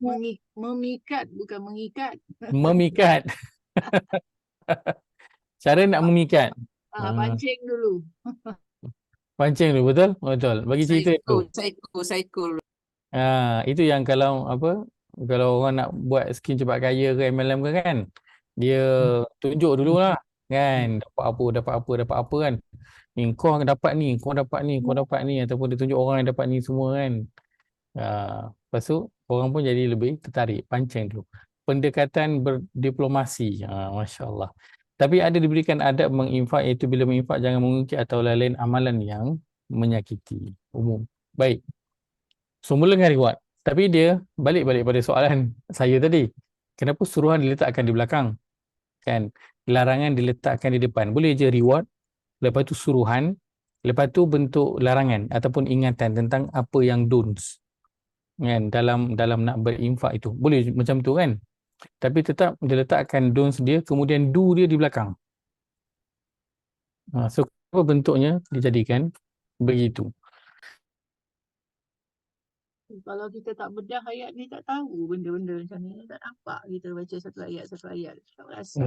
Memikat bukan mengikat. Memikat. Cara nak memikat. Pancing dulu. Pancing dulu, betul? Betul. Bagi cerita tu. Psycho. Itu yang kalau orang nak buat skin cepat kaya ke MLM ke, kan, dia tunjuk dulu lah, kan, dapat apa kan. Kau dapat ni, kau dapat ni, ataupun dia tunjuk orang yang dapat ni semua, kan. Lepas tu orang pun jadi lebih tertarik, pancing dulu. Pendekatan berdiplomasi. Masya Allah. Tapi ada diberikan adab menginfak, iaitu bila menginfak jangan mengungkit atau lain amalan yang menyakiti umum. Baik. So mula dengan reward. Tapi dia balik pada soalan saya tadi. Kenapa suruhan diletakkan di belakang? Kan? Larangan diletakkan di depan. Boleh je reward, lepas tu suruhan, lepas tu bentuk larangan ataupun ingatan tentang apa yang don'ts. Kan? Dalam nak berinfak itu. Boleh macam tu, kan? Tapi tetap diletakkan don'ts dia, kemudian do dia di belakang. So apa bentuknya dijadikan begitu. Kalau kita tak bedah ayat ni, tak tahu benda-benda macam ni. Tak nampak kita baca satu ayat. Tak rasa.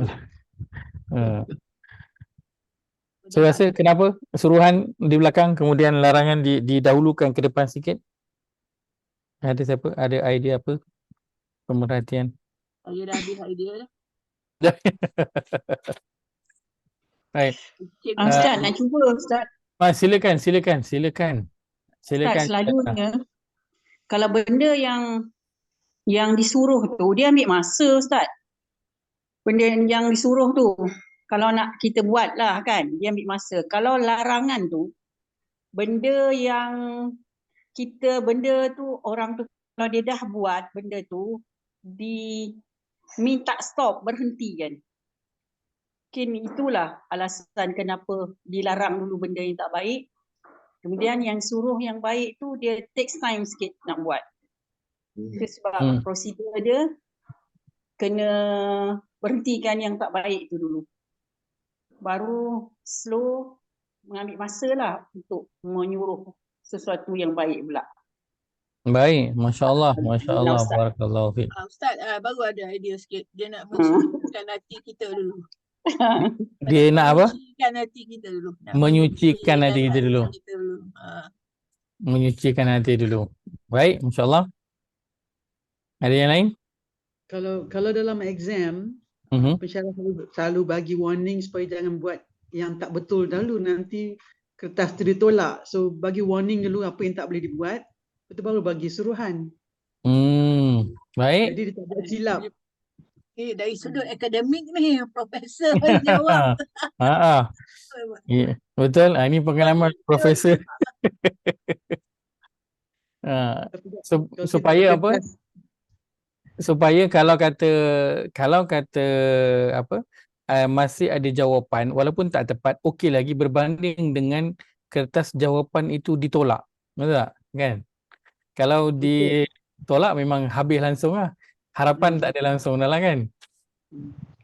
Saya rasa kenapa suruhan di belakang, kemudian larangan didahulukan ke depan sikit? Ada siapa? Ada idea apa? Pemerhatian? Saya dah habis idea dah. Baik. Ustaz, nak cuba, Ustaz. Silakan. Ustaz, selalunya kalau benda yang Yang disuruh tu dia ambil masa Ustaz. Benda yang disuruh tu kalau nak kita buat lah kan, dia ambil masa. Kalau larangan tu benda tu orang tu kalau dia dah buat benda tu minta stop, berhenti kan. Mungkin itulah alasan kenapa dilarang dulu benda yang tak baik. Kemudian yang suruh yang baik tu dia takes time sikit nak buat. Itu sebab prosedur dia kena berhentikan yang tak baik tu dulu. Baru slow mengambil masa lah untuk menyuruh sesuatu yang baik pula. Baik, Masya Allah, Masya Allah, Ustaz. barakallahu fiik. Ustaz baru ada idea sikit. Dia nak mensucikan hati kita dulu. Dia nak apa? Menyucikan hati kita dulu. Nak Menyucikan hati kita dulu. kita dulu. Menyucikan hati dulu. Baik, Masya Allah. Ada yang lain? Kalau dalam exam, pensyarah selalu bagi warning supaya jangan buat yang tak betul dulu, nanti kertas tu ditolak. So bagi warning dulu apa yang tak boleh dibuat, lepas tu baru bagi suruhan. Baik. Jadi dia tak buat silap. Dari sudut akademik ni profesor jawab. Ya, betul. Ini pengalaman profesor. Supaya apa? Supaya kalau kata apa, masih ada jawapan walaupun tak tepat, okey lagi berbanding dengan kertas jawapan itu ditolak. Betul tak? Kan? Kalau ditolak memang habis langsung lah. Harapan tak ada langsung dah lah kan?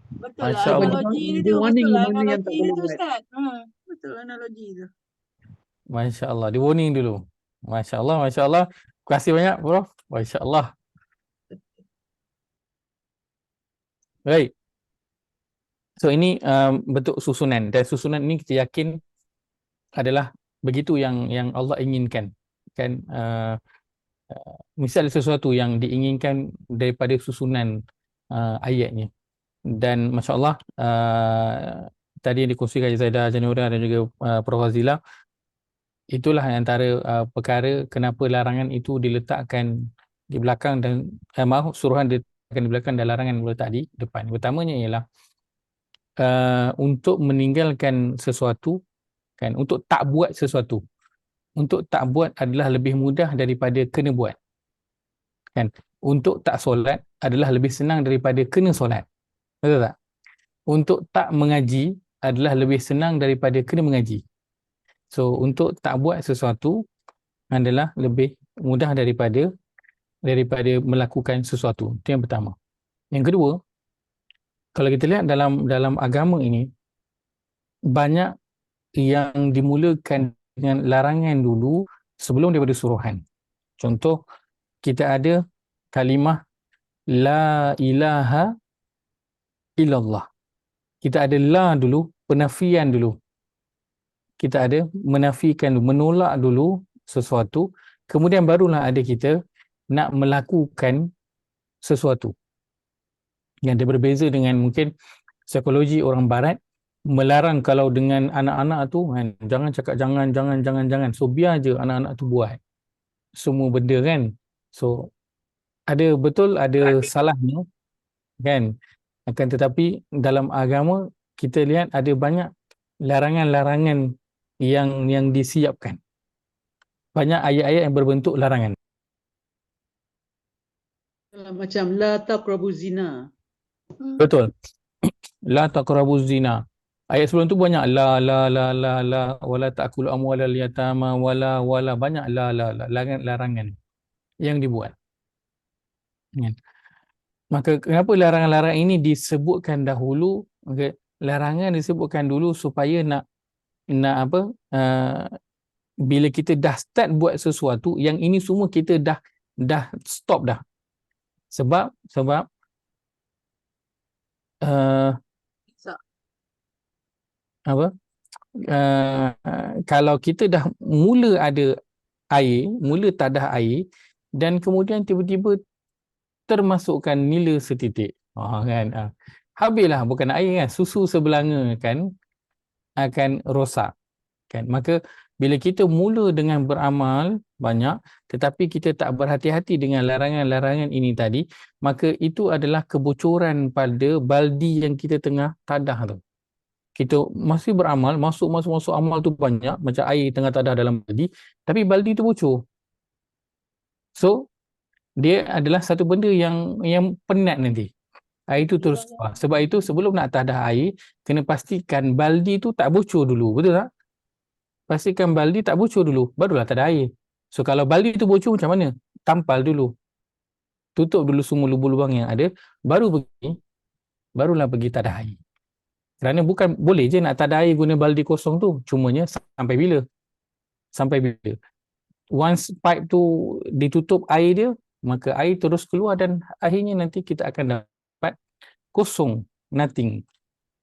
Betul lah analogi tu. Warning mana yang tak boleh buat. Ustaz. Betul analogi tu. Masya Allah, di warning dulu. Masya Allah, Masya Allah. Terima kasih banyak, Prof. Masya Allah. Baik. So ini bentuk susunan, dan susunan ini kita yakin adalah begitu yang Allah inginkan. Kan misal sesuatu yang diinginkan daripada susunan ayatnya. Dan Masya Allah tadi yang dikongsikan Zaidah Janura dan juga Prof Fazila, itulah antara perkara kenapa larangan itu diletakkan di belakang dan suruhan diletakkan di belakang dan larangan diletak di depan. Pertamanya ialah untuk meninggalkan sesuatu, kan, untuk tak buat sesuatu. Untuk tak buat adalah lebih mudah daripada kena buat. Kan? Untuk tak solat adalah lebih senang daripada kena solat. Betul tak? Untuk tak mengaji adalah lebih senang daripada kena mengaji. So untuk tak buat sesuatu adalah lebih mudah daripada melakukan sesuatu. Itu yang pertama. Yang kedua, kalau kita lihat dalam agama ini, banyak yang dimulakan dengan larangan dulu sebelum daripada suruhan. Contoh, kita ada kalimah la ilaha illallah. Kita ada la dulu, penafian dulu. Kita ada menafikan dulu, menolak dulu sesuatu, kemudian barulah ada kita nak melakukan sesuatu. Yang dia berbeza dengan mungkin psikologi orang barat, melarang kalau dengan anak-anak tu kan, jangan cakap jangan. So biar je anak-anak tu buat semua benda kan. So ada betul ada salahnya kan. Akan tetapi dalam agama kita lihat ada banyak larangan-larangan yang disiapkan. Banyak ayat-ayat yang berbentuk larangan. Macam la taqrabu zina. Betul. La taqrabu zina. Ayat sebelum tu banyak la wala ta'kulu amwalal yatama wala banyak la larangan yang dibuat. Kan? Maka kenapa larangan-larangan ini disebutkan dahulu? Okay. Larangan disebutkan dulu supaya nak apa? Bila kita dah start buat sesuatu, yang ini semua kita dah stop dah. Sebab apa? Kalau kita dah mula ada air, mula tadah air, dan kemudian tiba-tiba termasukkan nila setitik, kan, habislah, bukan air kan, susu sebelanga kan akan rosak kan. Maka bila kita mula dengan beramal banyak tetapi kita tak berhati-hati dengan larangan-larangan ini tadi, maka itu adalah kebocoran pada baldi yang kita tengah tadah tu. Kita masih beramal, masuk amal tu banyak, macam air tengah tadah dalam baldi, tapi baldi tu bocor. So, dia adalah satu benda yang penat nanti. Air tu terus keluar. Sebab itu sebelum nak tadah air, kena pastikan baldi tu tak bocor dulu, betul tak? Pastikan baldi tak bocor dulu, barulah tadah air. So kalau baldi tu bocor macam mana? Tampal dulu. Tutup dulu semua lubang-lubang yang ada, barulah pergi tadah air. Kerana bukan boleh je nak tadah air guna baldi kosong tu, cumanya sampai bila? Sampai bila? Once pipe tu ditutup air dia, maka air terus keluar dan akhirnya nanti kita akan dapat kosong, nothing.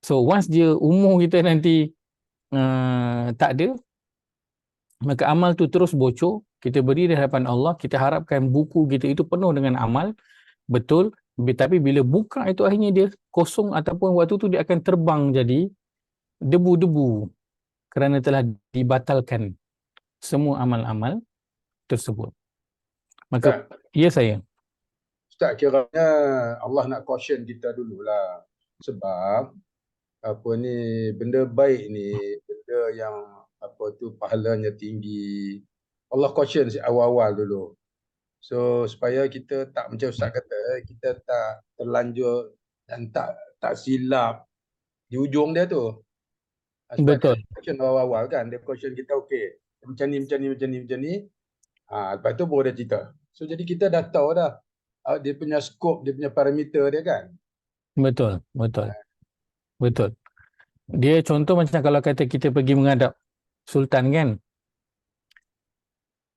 So once dia umur kita nanti tak ada, maka amal tu terus bocor. Kita berdiri di hadapan Allah, kita harapkan buku kita itu penuh dengan amal, betul, tapi bila buka itu akhirnya dia kosong, ataupun waktu tu dia akan terbang jadi debu-debu kerana telah dibatalkan semua amal-amal tersebut. Maka ya saya. Ustaz, kiranya Allah nak caution kita dululah. Sebab apa ni, benda baik ni, benda yang apa tu pahalanya tinggi, Allah caution si awal-awal dulu. So supaya kita tak macam Ustaz kata, kita tak terlanjur dan tak silap di ujung dia tu. Sebab Betul. dia caution awal-awal kan, dia caution kita okey, macam ni. Lepas tu baru dia cerita. So jadi kita dah tahu dah dia punya skop, dia punya parameter dia kan. Betul. Dia contoh macam kalau kata kita pergi menghadap Sultan kan,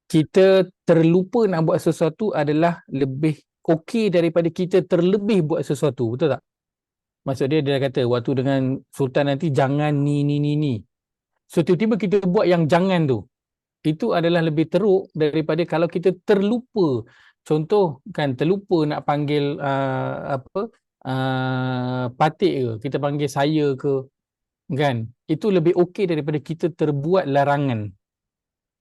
kita terlupa nak buat sesuatu adalah lebih okey daripada kita terlebih buat sesuatu, betul tak? Maksud dia dah kata waktu dengan Sultan nanti jangan ni. So tiba-tiba kita buat yang jangan tu, itu adalah lebih teruk daripada kalau kita terlupa. Contoh kan, terlupa nak panggil patik ke, kita panggil saya ke, kan? Itu lebih okey daripada kita terbuat larangan.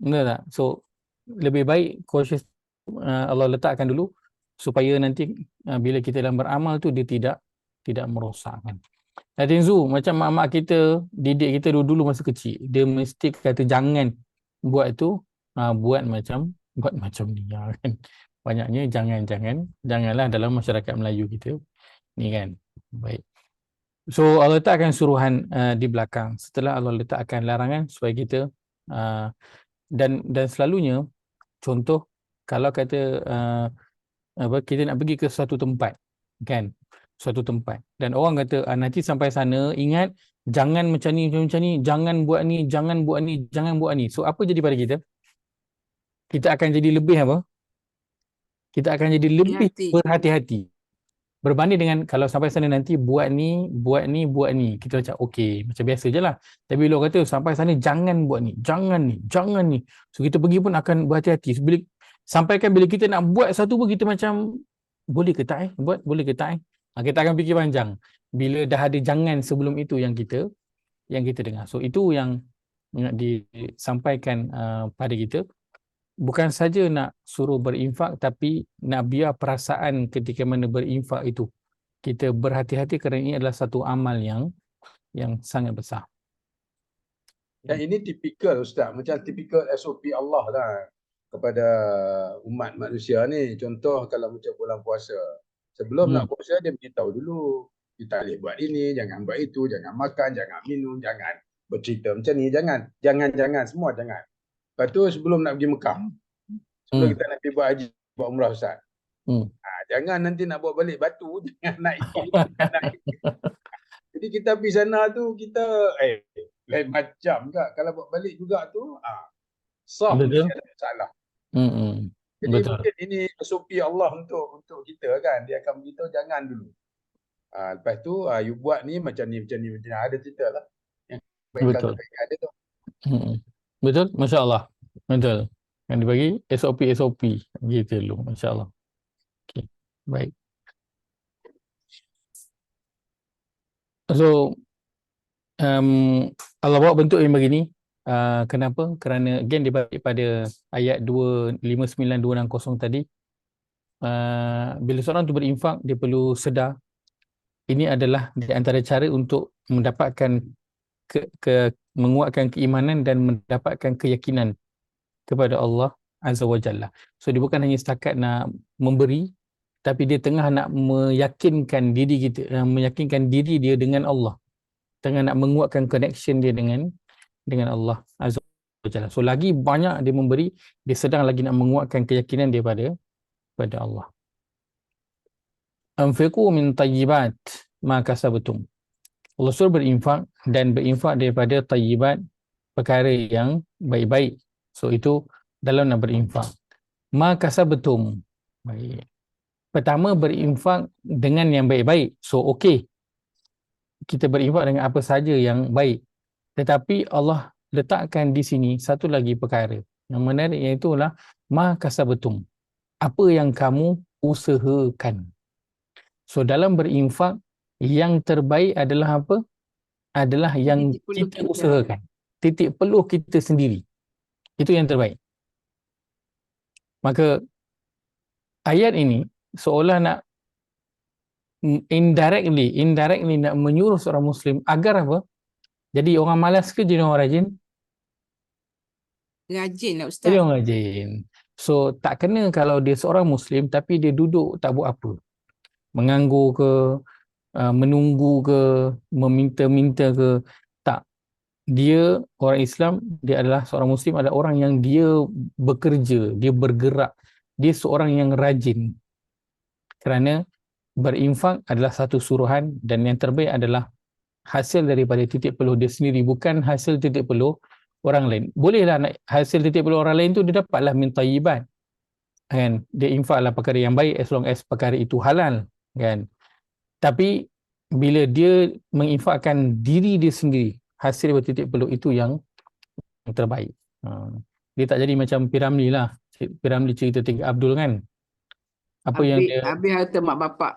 Betul tak? So lebih baik cautious, Allah letakkan dulu supaya nanti bila kita dalam beramal tu dia tidak merosakkan. Datin Zu, macam mak-mak kita didik kita dulu masa kecil, dia mesti kata jangan buat tu, buat macam ni kan. Banyaknya janganlah dalam masyarakat Melayu kita ni kan. Baik. So Allah letakkan suruhan di belakang setelah Allah letakkan larangan supaya kita dan selalunya contoh kalau kata kita nak pergi ke suatu tempat kan, suatu tempat dan orang kata nanti sampai sana ingat jangan macam ni, jangan buat ni. So apa jadi pada kita? Kita akan jadi lebih apa? Kita akan jadi lebih berhati-hati berbanding dengan kalau sampai sana nanti buat ni. Kita macam okey, macam biasa je lah. Tapi bila kata sampai sana jangan buat ni, jangan ni. So kita pergi pun akan berhati-hati. So, bila kita nak buat satu pun kita macam boleh ke tak boleh ke tak kita akan fikir panjang bila dah ada jangan sebelum itu yang kita dengar. So itu yang nak disampaikan pada kita. Bukan saja nak suruh berinfak, tapi nak biar perasaan ketika mana berinfak itu kita berhati-hati kerana ini adalah satu amal yang sangat besar. Dan ini tipikal Ustaz, macam tipikal SOP Allah lah kepada umat manusia ni. Contoh kalau macam bulan puasa, sebelum nak puasa dia beritahu dulu, kita boleh buat ini, jangan buat itu, jangan makan, jangan minum, jangan bercerita macam ni, jangan semua jangan. Lepas tu sebelum nak pergi Mekah, sebelum kita nak pergi buat haji, buat umrah Ustaz, jangan nanti nak bawa balik batu, jangan naik itu. Jadi kita pergi sana tu kita lain macam juga. Kalau bawa balik juga tu sah, mesti ada masalah. Jadi mungkin ini SOP Allah untuk kita kan. Dia akan beritahu jangan dulu. Lepas tu you buat ni macam ni. Ada cerita lah. Yang kebaikan ada tu. Betul, Masya Allah. Betul. Yang dibagi SOP gitu dulu, Masya Allah. Okay. Baik. So Allah bawa bentuk yang begini. Kenapa? Kerana again dia balik pada ayat 259260 tadi. Bila seorang tu berinfak, dia perlu sedar ini adalah di antara cara untuk mendapatkan menguatkan keimanan dan mendapatkan keyakinan kepada Allah Azza wa Jalla. So dia bukan hanya setakat nak memberi, tapi dia tengah nak meyakinkan diri kita, meyakinkan diri dia dengan Allah. Tengah nak menguatkan connection dia dengan Allah Azza wa Jalla. So lagi banyak dia memberi, dia sedang lagi nak menguatkan keyakinan dia pada Allah. Anfiqu min tayyibat ma kasabtum. Allah suruh berinfak dan berinfak daripada tayyibat, perkara yang baik-baik. So itu dalam nak berinfak. Ma kasabtum. Baik. Pertama, berinfak dengan yang baik-baik. So okey, kita berinfak dengan apa saja yang baik. Tetapi Allah letakkan di sini satu lagi perkara yang menarik, iaitu ma kasabtum. Apa yang kamu usahakan. So dalam berinfak, yang terbaik adalah apa? Adalah yang kita usahakan. Titik peluh kita sendiri. Itu yang terbaik. Maka ayat ini seolah nak indirectly nak menyuruh seorang Muslim agar apa? Jadi orang malas ke jadi orang rajin? Rajin lah Ustaz. Jadi orang rajin. So tak kena kalau dia seorang Muslim tapi dia duduk tak buat apa. Menganggur ke, menunggu ke, meminta-minta ke. Tak. Dia orang Islam, dia adalah seorang Muslim, adalah orang yang dia bekerja, dia bergerak. Dia seorang yang rajin. Kerana berinfak adalah satu suruhan dan yang terbaik adalah hasil daripada titik peluh dia sendiri, bukan hasil titik peluh orang lain. Bolehlah nak hasil titik peluh orang lain tu dia dapatlah min tayyibat. Kan? Dia infaklah perkara yang baik as long as perkara itu halal. Kan? Tapi bila dia menginfakkan diri dia sendiri, hasil daripada titik peluh itu yang terbaik. Dia tak jadi macam Piramli lah. Piramli cerita Tiga Abdul kan. Apa yang dia habis harta mak bapak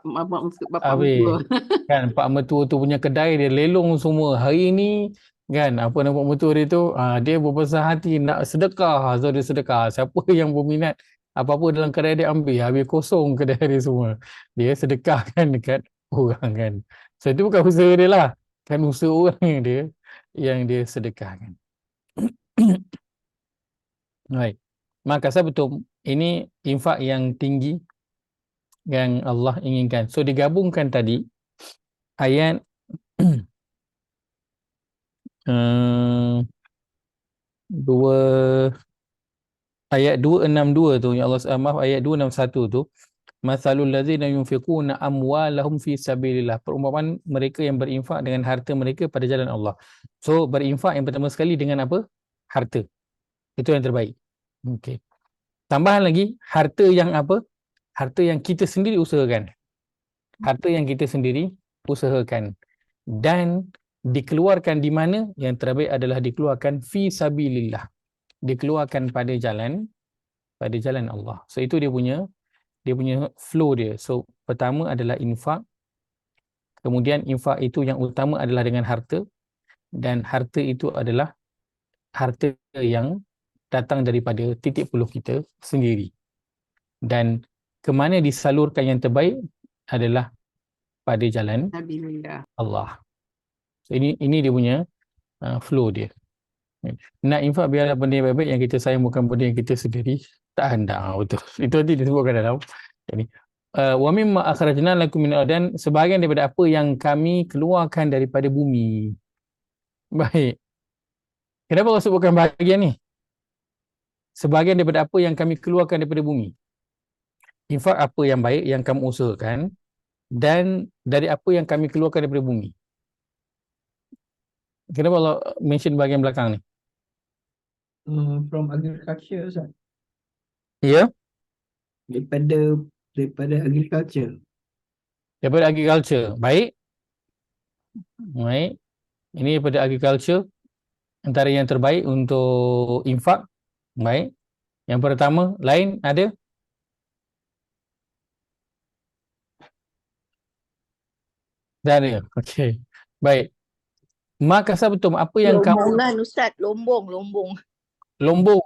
habis, mertua. kan pak mertua tu punya kedai dia lelong semua. Hari ni kan apa nama pak mertua dia tu, dia berbesar hati nak sedekah. So dia sedekah. Siapa yang berminat apa-apa dalam kedai dia ambil, habis kosong kedai dia semua. Dia sedekahkan dekat orang kan. So itu bukan usaha dia lah. Kan usaha orang yang dia sedekahkan. Baik. Maka saya betul ini infak yang tinggi yang Allah inginkan. So digabungkan tadi ayat dua ayat 262 tu yang Allah maaf ayat 261 tu, masalul ladzina yunfiquna amwalahum fi sabilillah, perumpamaan mereka yang berinfak dengan harta mereka pada jalan Allah. So berinfak yang pertama sekali dengan apa? Harta. Itu yang terbaik. Okey. Tambahan lagi harta yang apa? Harta yang kita sendiri usahakan. Harta yang kita sendiri usahakan. Dan dikeluarkan di mana? Yang terbaik adalah dikeluarkan fi sabilillah. Dikeluarkan pada jalan Allah. So itu dia punya flow dia. So pertama adalah infak. Kemudian infak itu yang utama adalah dengan harta, dan harta itu adalah harta yang datang daripada titik peluh kita sendiri. Dan kemana disalurkan yang terbaik adalah pada jalan Allah. So ini dia punya flow dia. Nak infak biarlah benda yang baik-baik, yang kita sayang bukan benda yang kita sendiri tak hendak. Betul. Itu nanti disebutkan dalam ini. Wa mimma akhrajna lakum min al-ardh, sebahagian daripada apa yang kami keluarkan daripada bumi. Baik. Kenapa Allah sebutkan bahagian ni? Sebahagian daripada apa yang kami keluarkan daripada bumi. Infak apa yang baik yang kamu usahakan, dan dari apa yang kami keluarkan daripada bumi. Kenapa Allah mention bahagian belakang ni? From agriculture, Ustaz. Ya? Daripada agriculture. Daripada agriculture. Baik. Baik. Ini daripada agriculture. Antara yang terbaik untuk infak. Baik. Yang pertama, lain ada? Dah ada. Okey. Baik. Ma kasabatum, apa yang kamu Lombongan Ustaz, lombong. lombong,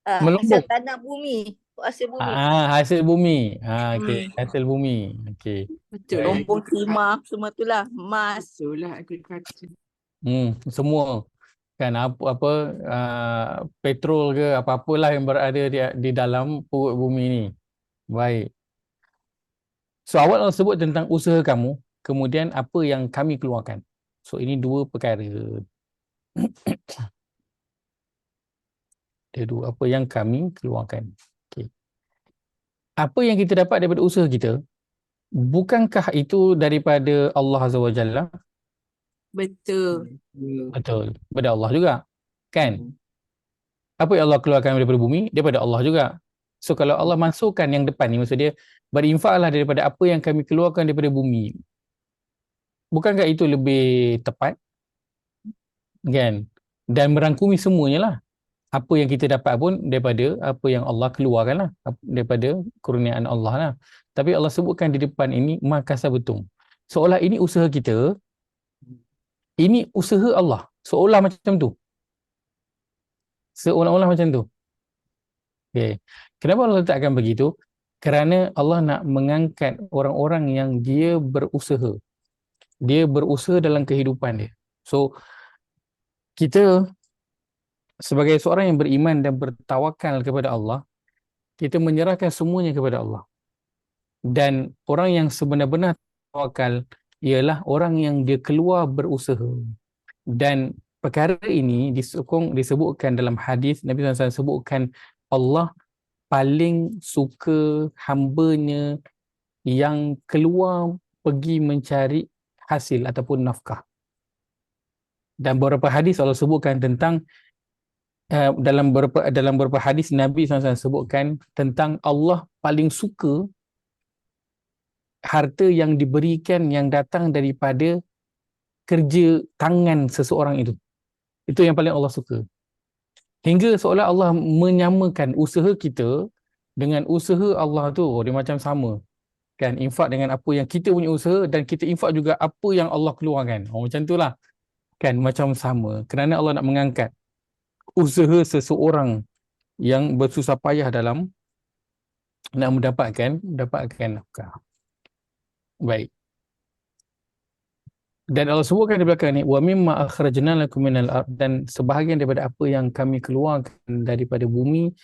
Ha, hasil melombong. tanah bumi, hasil bumi. Hasil bumi. Okey, Hmm. hasil bumi. Okey. Betul Baik. lah. Lombong timah, semua itulah. Emas. Betul lah agriculture. Semua kan apa petrol ke apa-apalah yang berada di dalam perut bumi ni. Baik. So awal Allah sebut tentang usaha kamu, kemudian apa yang kami keluarkan. So ini dua perkara. Dia dua, apa yang kami keluarkan. Okey. Apa yang kita dapat daripada usaha kita, bukankah itu daripada Allah Azza wa Jalla? Betul. Betul. Daripada Allah juga. Kan? Apa yang Allah keluarkan daripada bumi? Daripada Allah juga. So kalau Allah masukkan yang depan ni, maksud dia berinfaklah daripada apa yang kami keluarkan daripada bumi. Bukankah itu lebih tepat? Kan? Dan merangkumi semuanya lah. Apa yang kita dapat pun daripada apa yang Allah keluarkan lah. Daripada kurniaan Allah lah. Tapi Allah sebutkan di depan ini, makasabatum. Seolah ini usaha kita, ini usaha Allah. Seolah macam tu. Seolah-olah macam tu. Okay. Kenapa Allah letakkan begitu? Kerana Allah nak mengangkat orang-orang yang dia berusaha. Dia berusaha dalam kehidupan dia. So, kita sebagai seorang yang beriman dan bertawakal kepada Allah, kita menyerahkan semuanya kepada Allah. Dan orang yang sebenar-benar tawakal ialah orang yang dia keluar berusaha. Dan perkara ini disebutkan dalam hadis, Nabi SAW sebutkan Allah paling suka hambanya yang keluar pergi mencari hasil ataupun nafkah. Dan beberapa hadis Allah sebutkan tentang dalam beberapa hadis Nabi SAW sebutkan tentang Allah paling suka harta yang diberikan yang datang daripada kerja tangan seseorang itu. Itu yang paling Allah suka. Hingga seolah Allah menyamakan usaha kita dengan usaha Allah tu, dia macam sama. Kan, infak dengan apa yang kita punya usaha dan kita infak juga apa yang Allah keluarkan. Macam itulah. Kan, macam sama. Kerana Allah nak mengangkat usaha seseorang yang bersusah payah dalam nak mendapatkan nafkah. Baik. Dan Allah sebutkan di belakang ni, wa mimma akhrajna lakum minal ard, dan sebahagian daripada apa yang kami keluarkan daripada bumi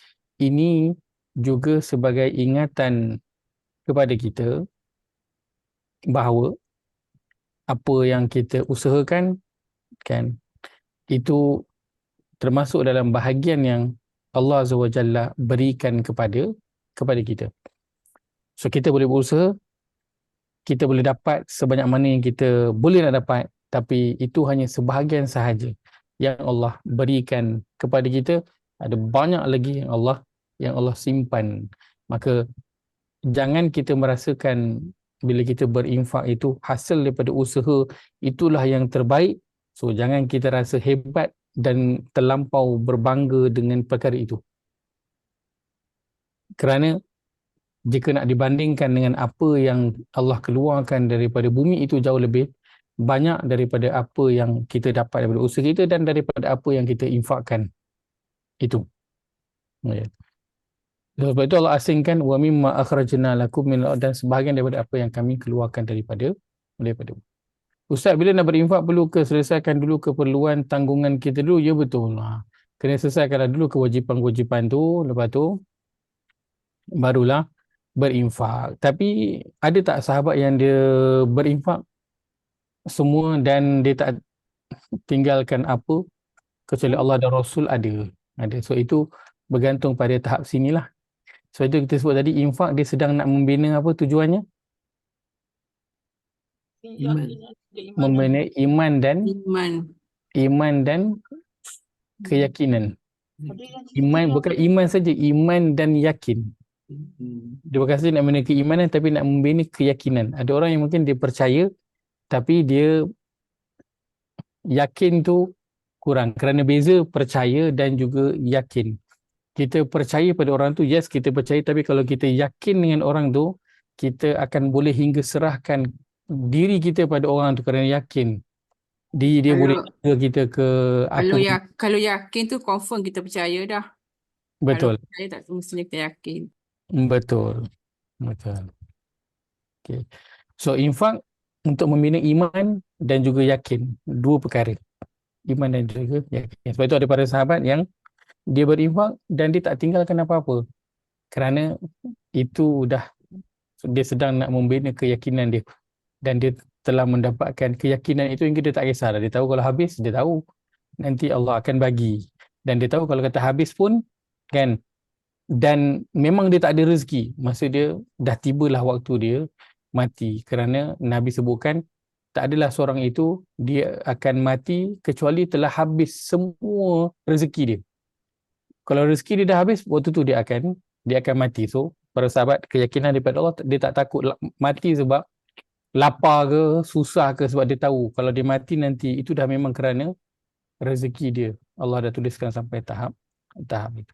ini juga sebagai ingatan kepada kita bahawa apa yang kita usahakan kan itu termasuk dalam bahagian yang Allah Azza wa Jalla berikan kepada kita. So kita boleh berusaha, kita boleh dapat sebanyak mana yang kita boleh nak dapat, tapi itu hanya sebahagian sahaja yang Allah berikan kepada kita. Ada banyak lagi yang Allah simpan. Maka jangan kita merasakan bila kita berinfak itu hasil daripada usaha itulah yang terbaik. So jangan kita rasa hebat dan terlampau berbangga dengan perkara itu. Kerana jika nak dibandingkan dengan apa yang Allah keluarkan daripada bumi, itu jauh lebih banyak daripada apa yang kita dapat daripada usaha kita dan daripada apa yang kita infakkan itu. Ya. Sebab itu Allah asingkan wa mimma akhrajna lakum min al-ard, dan sebahagian daripada apa yang kami keluarkan daripada Ustaz, bila nak berinfak perlu ke selesaikan dulu keperluan tanggungan kita dulu? Ya, betul. Kena selesaikan dulu kewajipan-kewajipan tu, lepas tu barulah berinfak. Tapi ada tak sahabat yang dia berinfak semua dan dia tak tinggalkan apa kecuali Allah dan Rasul? Ada. So itu bergantung pada tahap sinilah. So itu kita sebut tadi, infak dia sedang nak membina apa tujuannya? Membina iman dan keyakinan. Iman, bukan iman saja, iman dan yakin. Dia bukan saja nak membina keimanan, tapi nak membina keyakinan. Ada orang yang mungkin dia percaya tapi dia yakin tu kurang. Kerana beza percaya dan juga yakin. Kita percaya pada orang tu, yes kita percaya, tapi kalau kita yakin dengan orang tu, kita akan boleh hingga serahkan diri kita pada orang tu kerana yakin dia boleh Kalau jaga kita ke apa. kalau yakin tu confirm kita percaya dah. Kalau Betul, percaya tak semestinya kita yakin. betul, betul. Okay. So infak untuk membina iman dan juga yakin, dua perkara. Iman dan juga yakin. Sebab itu ada para sahabat yang dia berinfak dan dia tak tinggalkan apa-apa. Kerana itu dah dia sedang nak membina keyakinan dia. Dan dia telah mendapatkan keyakinan itu hingga dia tak kisah dah. Dia tahu kalau habis, dia tahu nanti Allah akan bagi. Dan dia tahu kalau kata habis pun, kan, dan memang dia tak ada rezeki. Masa dia dah tibalah waktu dia mati. Kerana Nabi sebutkan, tak adalah seorang itu dia akan mati kecuali telah habis semua rezeki dia. Kalau rezeki dia dah habis, waktu tu dia akan mati. So para sahabat, keyakinan daripada Allah, dia tak takut mati sebab lapar ke, susah ke, sebab dia tahu kalau dia mati nanti itu dah memang kerana rezeki dia. Allah dah tuliskan sampai tahap itu.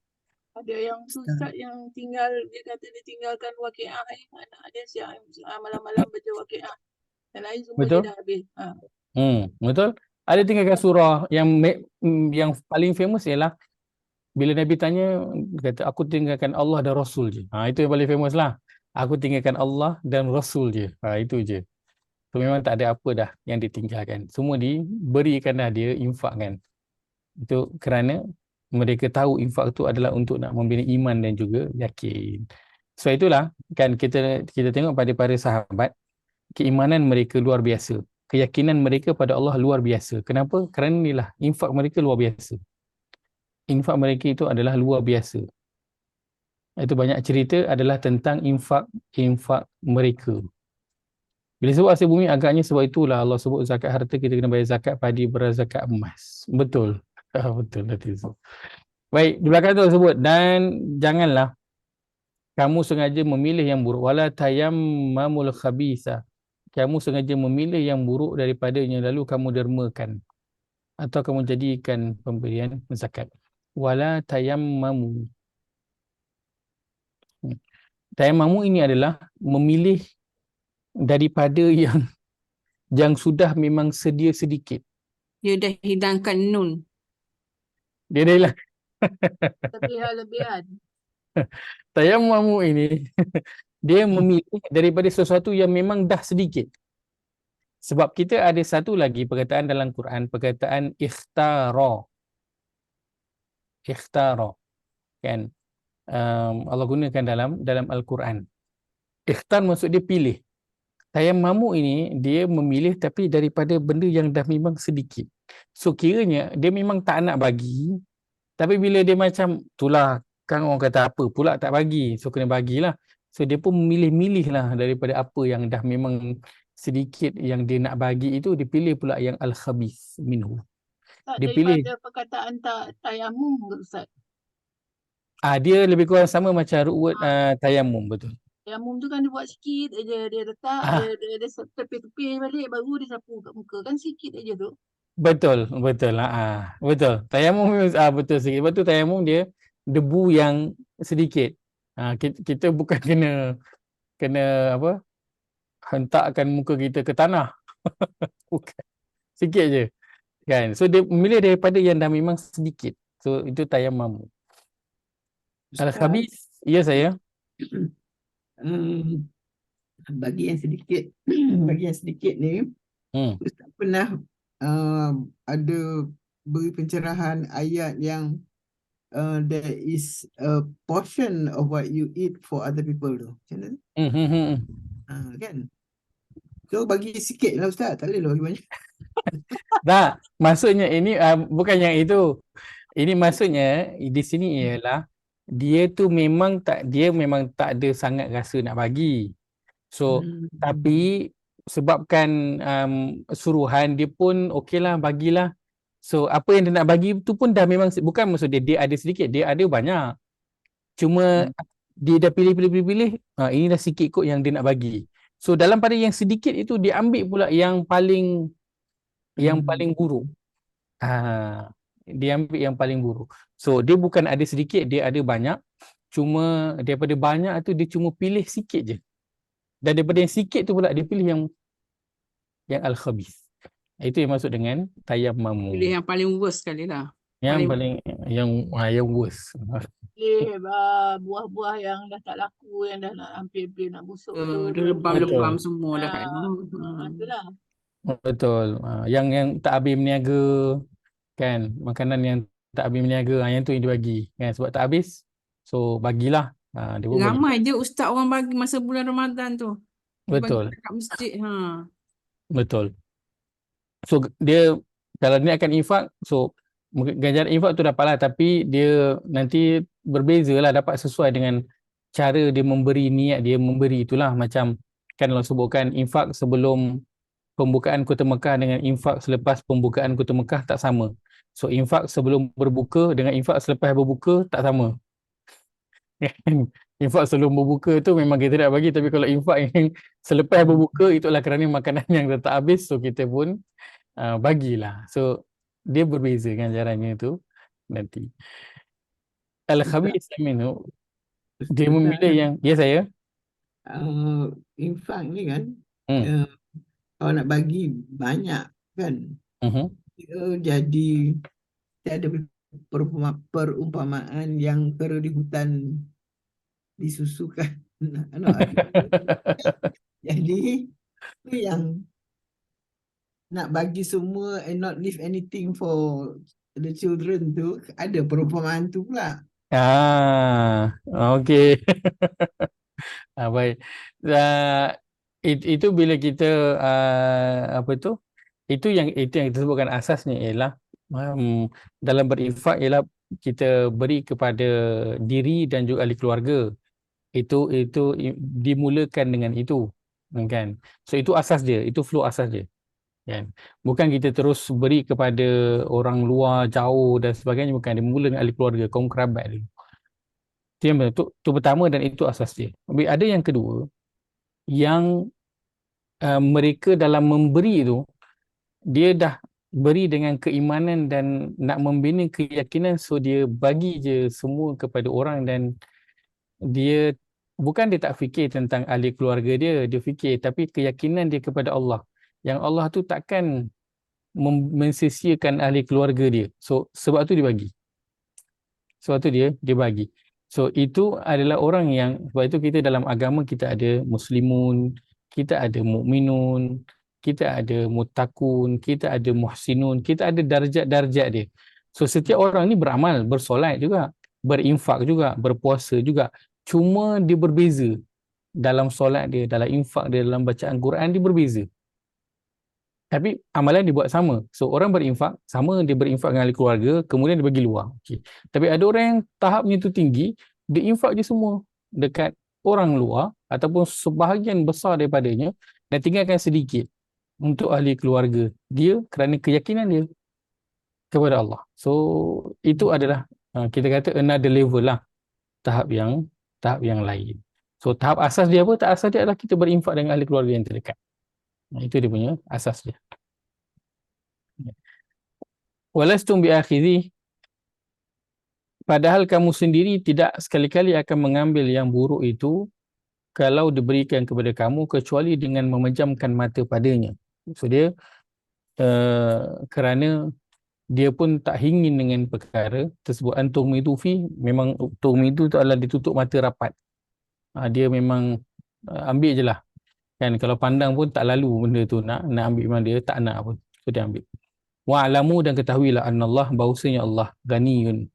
Ada yang susah yang tinggal, dia kata dia tinggalkan waqiah, anak dia siap malam-malam baca waqiah. Dan lain semua Betul? dia dah habis. Betul? Ada tinggalkan surah yang paling famous ialah bila Nabi tanya, kata aku tinggalkan Allah dan Rasul je. Itu yang paling famous lah. Aku tinggalkan Allah dan Rasul je. Itu je. So memang tak ada apa dah yang ditinggalkan. Semua diberikan dah, dia infak kan. Itu kerana mereka tahu infak itu adalah untuk nak membina iman dan juga yakin. So itulah kan kita tengok pada para sahabat, keimanan mereka luar biasa. Keyakinan mereka pada Allah luar biasa. Kenapa? Kerana inilah infak mereka luar biasa. Infak mereka itu adalah luar biasa. Itu banyak cerita adalah tentang infak mereka. Bila sebut hasil bumi, agaknya sebab itulah Allah sebut zakat harta kita kena bayar zakat padi, beras, zakat emas. Betul. Betul. Baik, di belakang tu sebut, dan janganlah kamu sengaja memilih yang buruk. Wala tayammamul khabitha. Kamu sengaja memilih yang buruk daripadanya lalu kamu dermakan atau kamu jadikan pemberian zakat. Wala tayammamu. Tayammamu ini adalah memilih daripada yang sudah memang sedia sedikit. Dia dah hidangkan nun. Dia dah hilang. Lebihan. Tayammamu ini dia memilih daripada sesuatu yang memang dah sedikit. Sebab kita ada satu lagi perkataan dalam Quran, perkataan ikhtara. Ikhtara. Kan? Allah gunakan dalam Al-Quran. Ikhtar maksud dia pilih. Tayammamu ini dia memilih tapi daripada benda yang dah memang sedikit. So kiranya dia memang tak nak bagi, tapi bila dia macam itulah kan orang kata apa pula tak bagi, so kena bagilah. So dia pun memilih-milih lah daripada apa yang dah memang sedikit yang dia nak bagi itu, dia pilih pula yang al-khabith minhu. Dia pilih Perkataan tayamum ke Ustaz? Dia lebih kurang sama macam root word tayamum, betul. Tayamum tu kan dia buat sikit aja, dia letak, dia tepi-tepi balik baru dia sapu kat muka, kan sikit aja tu. Betul. Betul. Tayamum betul sikit. Sebab tu tayamum dia debu yang sedikit. Kita bukan kena apa? Hentakkan muka kita ke tanah. Bukan. Sikit je. Kan? So dia memilih daripada yang dah memang sedikit. So itu tayamum. Al-khabith, ya saya. Bagi yang sedikit ni, Ustaz pernah ada beri pencerahan ayat yang there is a portion of what you eat for other people tu. Macam mana? Kan? So bagi sikit lah Ustaz, tak boleh lah bagi banyak. Tak, maksudnya ini bukan yang itu. Ini maksudnya di sini ialah dia memang tak ada sangat rasa nak bagi. So tapi sebabkan suruhan dia pun okeylah bagilah. So apa yang dia nak bagi tu pun dah memang bukan maksud dia ada sedikit, dia ada banyak. Cuma dia dah pilih, ini dah sikit kot yang dia nak bagi. So dalam pada yang sedikit itu dia ambil pula yang paling buruk. Dia ambil yang paling buruk. So dia bukan ada sedikit, dia ada banyak. Cuma daripada banyak tu dia cuma pilih sikit je. Dan daripada yang sikit tu pula dia pilih yang yang al-khabith. Itu yang maksud dengan tayammamu. Pilih yang paling worst sekali lah. Yang paling- yang worst. Pilih buah-buah yang dah tak laku, yang dah nak hampir-hampir nak busuk tu. Dia lebam-lebam semua dah kat Itulah. Betul. Yang tak habis berniaga kan, makanan yang tak habis berniaga, yang tu yang dibagi kan, sebab tak habis. So bagilah. Dia pun bagi. Ramai je ustaz orang bagi masa bulan Ramadan tu. Dia bagi Betul. dekat masjid. Betul. So dia kalau dia akan infak, so ganjaran infak tu dapatlah, tapi dia nanti berbeza lah, dapat sesuai dengan cara dia memberi, niat dia memberi. Itulah macam kan Allah sebutkan infak sebelum pembukaan Kota Mekah dengan infak selepas pembukaan Kota Mekah tak sama. So infak sebelum berbuka dengan infak selepas berbuka tak sama. Infak sebelum berbuka tu memang kita tak bagi, tapi kalau infak yang selepas berbuka itulah kerana makanan yang dah tak habis, so kita pun bagilah. So dia berbeza kan caranya tu nanti. Al-khabith minhu, dia memilih yang saya infak ni kan, kalau nak bagi banyak kan, dia jadi ada perumpamaan yang kera di hutan disusukan. Jadi itu yang nak bagi semua and not leave anything for the children tu, ada perumpamaan tu pula. Okey. Baik. Itu bila kita apa tu? Itu yang kita sebutkan asasnya ialah dalam berinfak ialah kita beri kepada diri dan juga ahli keluarga. Itu dimulakan dengan itu, kan? So itu asas dia, itu flow asas dia. Kan? Bukan kita terus beri kepada orang luar jauh dan sebagainya, bukan. Dia mula dengan ahli keluarga, kaum kerabat dia. Itu pertama dan itu asas dia. Habis ada yang kedua, yang mereka dalam memberi itu, dia dah beri dengan keimanan dan nak membina keyakinan, so dia bagi je semua kepada orang, dan dia bukan dia tak fikir tentang ahli keluarga dia fikir, tapi keyakinan dia kepada Allah, yang Allah tu takkan mensisiakan ahli keluarga dia. So sebab tu dia bagi. Sebab tu dia bagi. So itu adalah orang yang, sebab itu kita dalam agama kita ada muslimun, kita ada mukminun, kita ada muttaqun, kita ada muhsinun, kita ada darjat-darjat dia. So setiap orang ni beramal, bersolat juga, berinfak juga, berpuasa juga. Cuma dia berbeza dalam solat dia, dalam infak dia, dalam bacaan Quran dia berbeza. Tapi amalan dia buat sama. So orang berinfak, sama dia berinfak dengan ahli keluarga, kemudian dia bagi luar. Okay. Tapi ada orang yang tahapnya tu tinggi, dia infak je semua dekat orang luar ataupun sebahagian besar daripadanya, dan tinggalkan sedikit untuk ahli keluarga dia kerana keyakinan dia kepada Allah. So itu adalah kita kata another level lah, tahap yang lain. So tahap asas dia apa? Tahap asas dia adalah kita berinfak dengan ahli keluarga yang terdekat. Itu dia punya asas dia. Walastum biakhidhi, padahal kamu sendiri tidak sekali-kali akan mengambil yang buruk itu kalau diberikan kepada kamu, kecuali dengan memejamkan mata padanya. So dia kerana dia pun tak ingin dengan perkara tersebut. Antum itu memang antum itu adalah ditutup mata rapat. Dia memang ambil je lah. Kan, kalau pandang pun tak lalu benda tu, nak ambil, memang dia tak nak pun, so dia ambil. Wa'alamu, dan ketahuilah, annallah, bahawasanya Allah ghaniyun,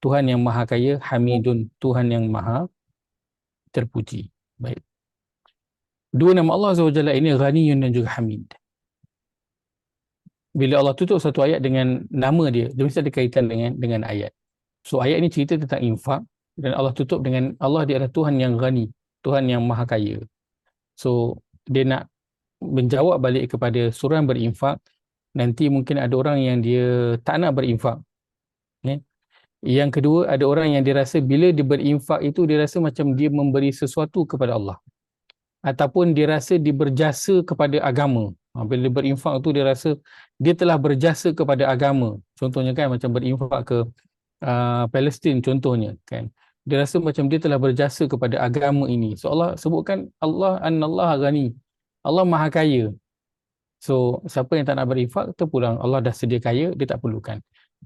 Tuhan yang maha kaya, hamidun, Tuhan yang maha terpuji. Baik. Dua nama Allah Azza wa Jalla ini, ghaniyun dan juga hamid. Bila Allah tutup satu ayat dengan nama dia mesti ada kaitan dengan ayat. So ayat ini cerita tentang infak, dan Allah tutup dengan Allah, dia adalah Tuhan yang ghani, Tuhan yang maha kaya. So dia nak menjawab balik kepada suruhan berinfak. Nanti mungkin ada orang yang dia tak nak berinfak. Yang kedua, ada orang yang dia rasa bila dia berinfak itu, dia rasa macam dia memberi sesuatu kepada Allah, ataupun dia rasa dia berjasa kepada agama. Bila dia berinfak tu, dia rasa dia telah berjasa kepada agama. Contohnya kan, macam berinfak ke Palestin contohnya kan, dia rasa macam dia telah berjasa kepada agama ini. So Allah sebutkan Allah, annallaha ghani, Allah maha kaya. So siapa yang tak nak berinfak, terpulang. Allah dah sedia kaya, dia tak perlukan.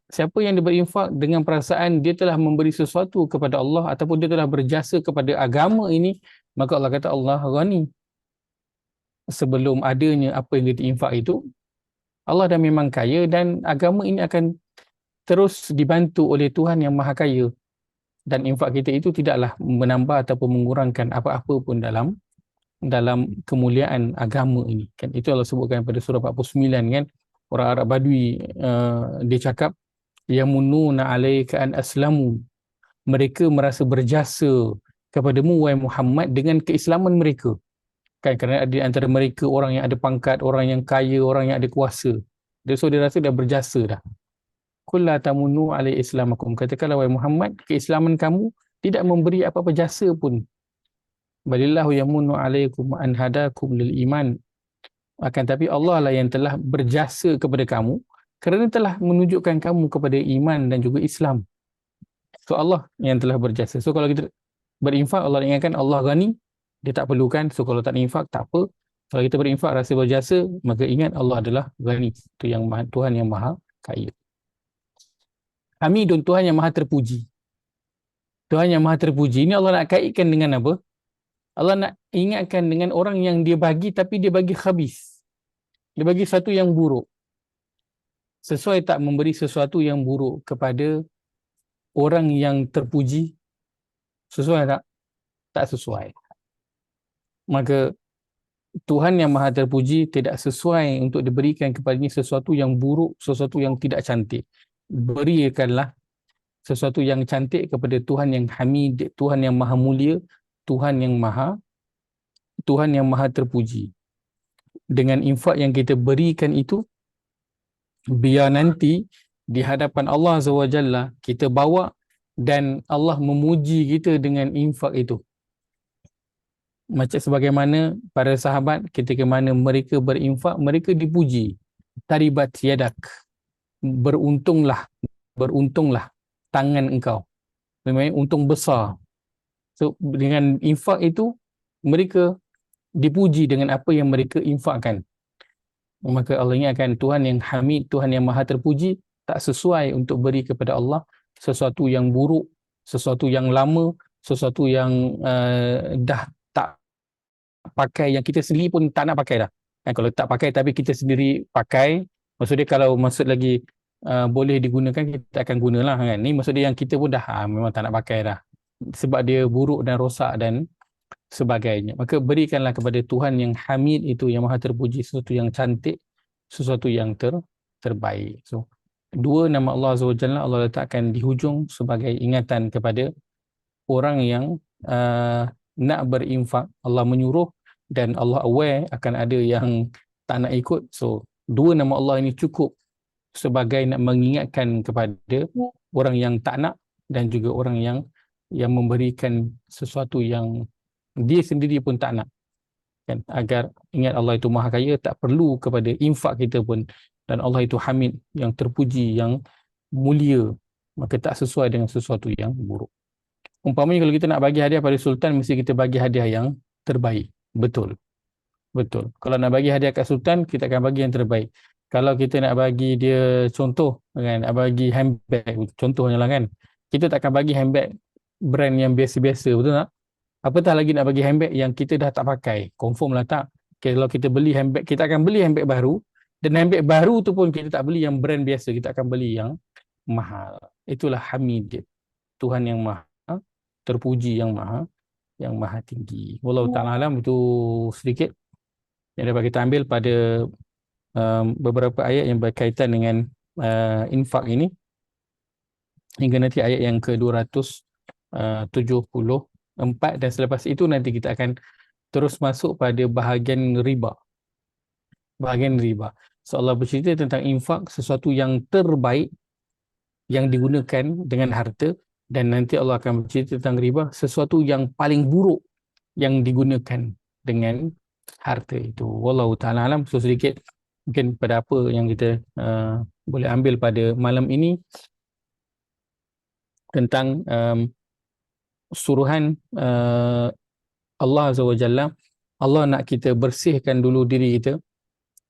Siapa yang dia berinfak dengan perasaan dia telah memberi sesuatu kepada Allah ataupun dia telah berjasa kepada agama ini, maka Allah kata Allah ghani. Sebelum adanya apa yang dia infak itu, Allah dah memang kaya dan agama ini akan terus dibantu oleh Tuhan yang Maha Kaya. Dan infak kita itu tidaklah menambah ataupun mengurangkan apa-apa pun dalam kemuliaan agama ini. Kan itu Allah sebutkan pada surah 49 kan. Orang Arab Badui dia cakap yamununa alaika an aslamu. Mereka merasa berjasa kepadamu wahai Muhammad dengan keislaman mereka. Kan kerana di antara mereka orang yang ada pangkat, orang yang kaya, orang yang ada kuasa. So dia rasa dah berjasa dah. Qul la tamunnu alai islamakum. Katakanlah wahai Muhammad, keislaman kamu tidak memberi apa-apa jasa pun. Balillahu yamunnu alaikum an hadakum lil iman. Akan tapi Allah lah yang telah berjasa kepada kamu kerana telah menunjukkan kamu kepada iman dan juga Islam. So Allah yang telah berjasa. So kalau kita berinfak, Allah ingatkan Allah ghani, dia tak perlukan. So kalau tak infak, tak apa. Kalau kita berinfak rasa berjasa, maka ingat Allah adalah ghani. Itu yang Tuhan yang Maha Kaya. Hamidun, Tuhan yang Maha Terpuji. Tuhan yang Maha Terpuji ini Allah nak kaitkan dengan apa? Allah nak ingatkan dengan orang yang dia bagi tapi dia bagi khabis. Dia bagi sesuatu yang buruk. Sesuai tak memberi sesuatu yang buruk kepada orang yang terpuji? Sesuai tak? Tak sesuai. Maka Tuhan yang Maha Terpuji tidak sesuai untuk diberikan kepadanya sesuatu yang buruk, sesuatu yang tidak cantik. Berikanlah sesuatu yang cantik kepada Tuhan yang Hamid, Tuhan yang Maha Mulia, Tuhan yang Maha Terpuji. Dengan infak yang kita berikan itu, biar nanti di hadapan Allah Azza wa Jalla kita bawa dan Allah memuji kita dengan infak itu. Macam sebagaimana para sahabat ketika mana mereka berinfak, mereka dipuji. Taribat yadak. Beruntunglah tangan engkau. Memang untung besar. So dengan infak itu mereka dipuji dengan apa yang mereka infakkan. Maka Allah ingatkan Tuhan yang Hamid, Tuhan yang Maha Terpuji, tak sesuai untuk beri kepada Allah sesuatu yang buruk, sesuatu yang lama, sesuatu yang dah tak pakai, yang kita sendiri pun tak nak pakai dah. Kalau tak pakai tapi kita sendiri pakai, maksudnya kalau maksud lagi boleh digunakan, kita akan gunalah kan. Ni maksudnya yang kita pun dah memang tak nak pakai dah. Sebab dia buruk dan rosak dan sebagainya. Maka berikanlah kepada Tuhan yang Hamid itu, yang Maha Terpuji, sesuatu yang cantik, sesuatu yang terbaik. So, dua nama Allah Azza wa Jalla Allah letakkan di hujung sebagai ingatan kepada orang yang nak berinfak. Allah menyuruh dan Allah aware akan ada yang tak nak ikut. So, dua nama Allah ini cukup sebagai nak mengingatkan kepada orang yang tak nak dan juga orang yang memberikan sesuatu yang dia sendiri pun tak nak, kan? Agar ingat Allah itu Maha Kaya, tak perlu kepada infak kita pun, dan Allah itu Hamid, yang terpuji, yang mulia, maka tak sesuai dengan sesuatu yang buruk. Umpamanya kalau kita nak bagi hadiah pada Sultan, mesti kita bagi hadiah yang terbaik. Betul. Kalau nak bagi hadiah kat Sultan, kita akan bagi yang terbaik. Kalau kita nak bagi dia contoh, kan, nak bagi handbag, contohnya lah kan, kita tak akan bagi handbag brand yang biasa-biasa, betul tak? Apatah lagi nak bagi handbag yang kita dah tak pakai, confirm lah tak. Kalau kita beli handbag, kita akan beli handbag baru, dan handbag baru tu pun kita tak beli yang brand biasa, kita akan beli yang mahal. Itulah Hamid, Tuhan yang Maha Terpuji, yang Maha Tinggi. Wallahu ta'ala alam. Itu sedikit yang dapat kita ambil pada beberapa ayat yang berkaitan dengan infak ini, hingga nanti ayat yang ke-274, dan selepas itu nanti kita akan terus masuk pada bahagian riba. So Allah bercerita tentang infak, sesuatu yang terbaik yang digunakan dengan harta, dan nanti Allah akan bercerita tentang riba, sesuatu yang paling buruk yang digunakan dengan harta itu. Wallahu ta'ala alam. So sedikit mungkin pada apa yang kita boleh ambil pada malam ini tentang suruhan Allah Azza wa Jalla. Allah nak kita bersihkan dulu diri kita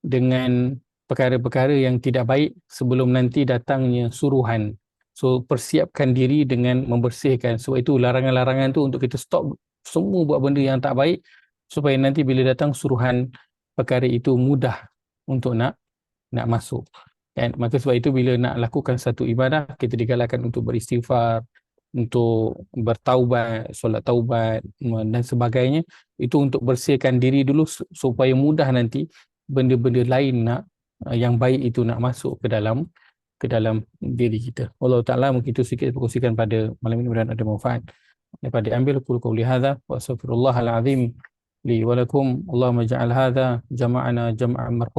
dengan perkara-perkara yang tidak baik sebelum nanti datangnya suruhan. So persiapkan diri dengan membersihkan. Sebab itu larangan-larangan tu untuk kita stop semua buat benda yang tak baik, supaya nanti bila datang suruhan perkara itu mudah untuk nak masuk. Dan maka sebab itu bila nak lakukan satu ibadah, kita digalakkan untuk beristighfar, untuk bertaubat, solat taubat dan sebagainya. Itu untuk bersihkan diri dulu supaya mudah nanti benda-benda lain yang baik itu nak masuk ke dalam diri kita. Allah Ta'ala, mungkin itu sikit berkongsikan pada malam ini, mudah-mudahan ada manfaat. Daripada ambil qawli hadza wa astaghfirullahal azim li wa lakum. Allahumma ja'al hadza jama'ana jam'an marhum.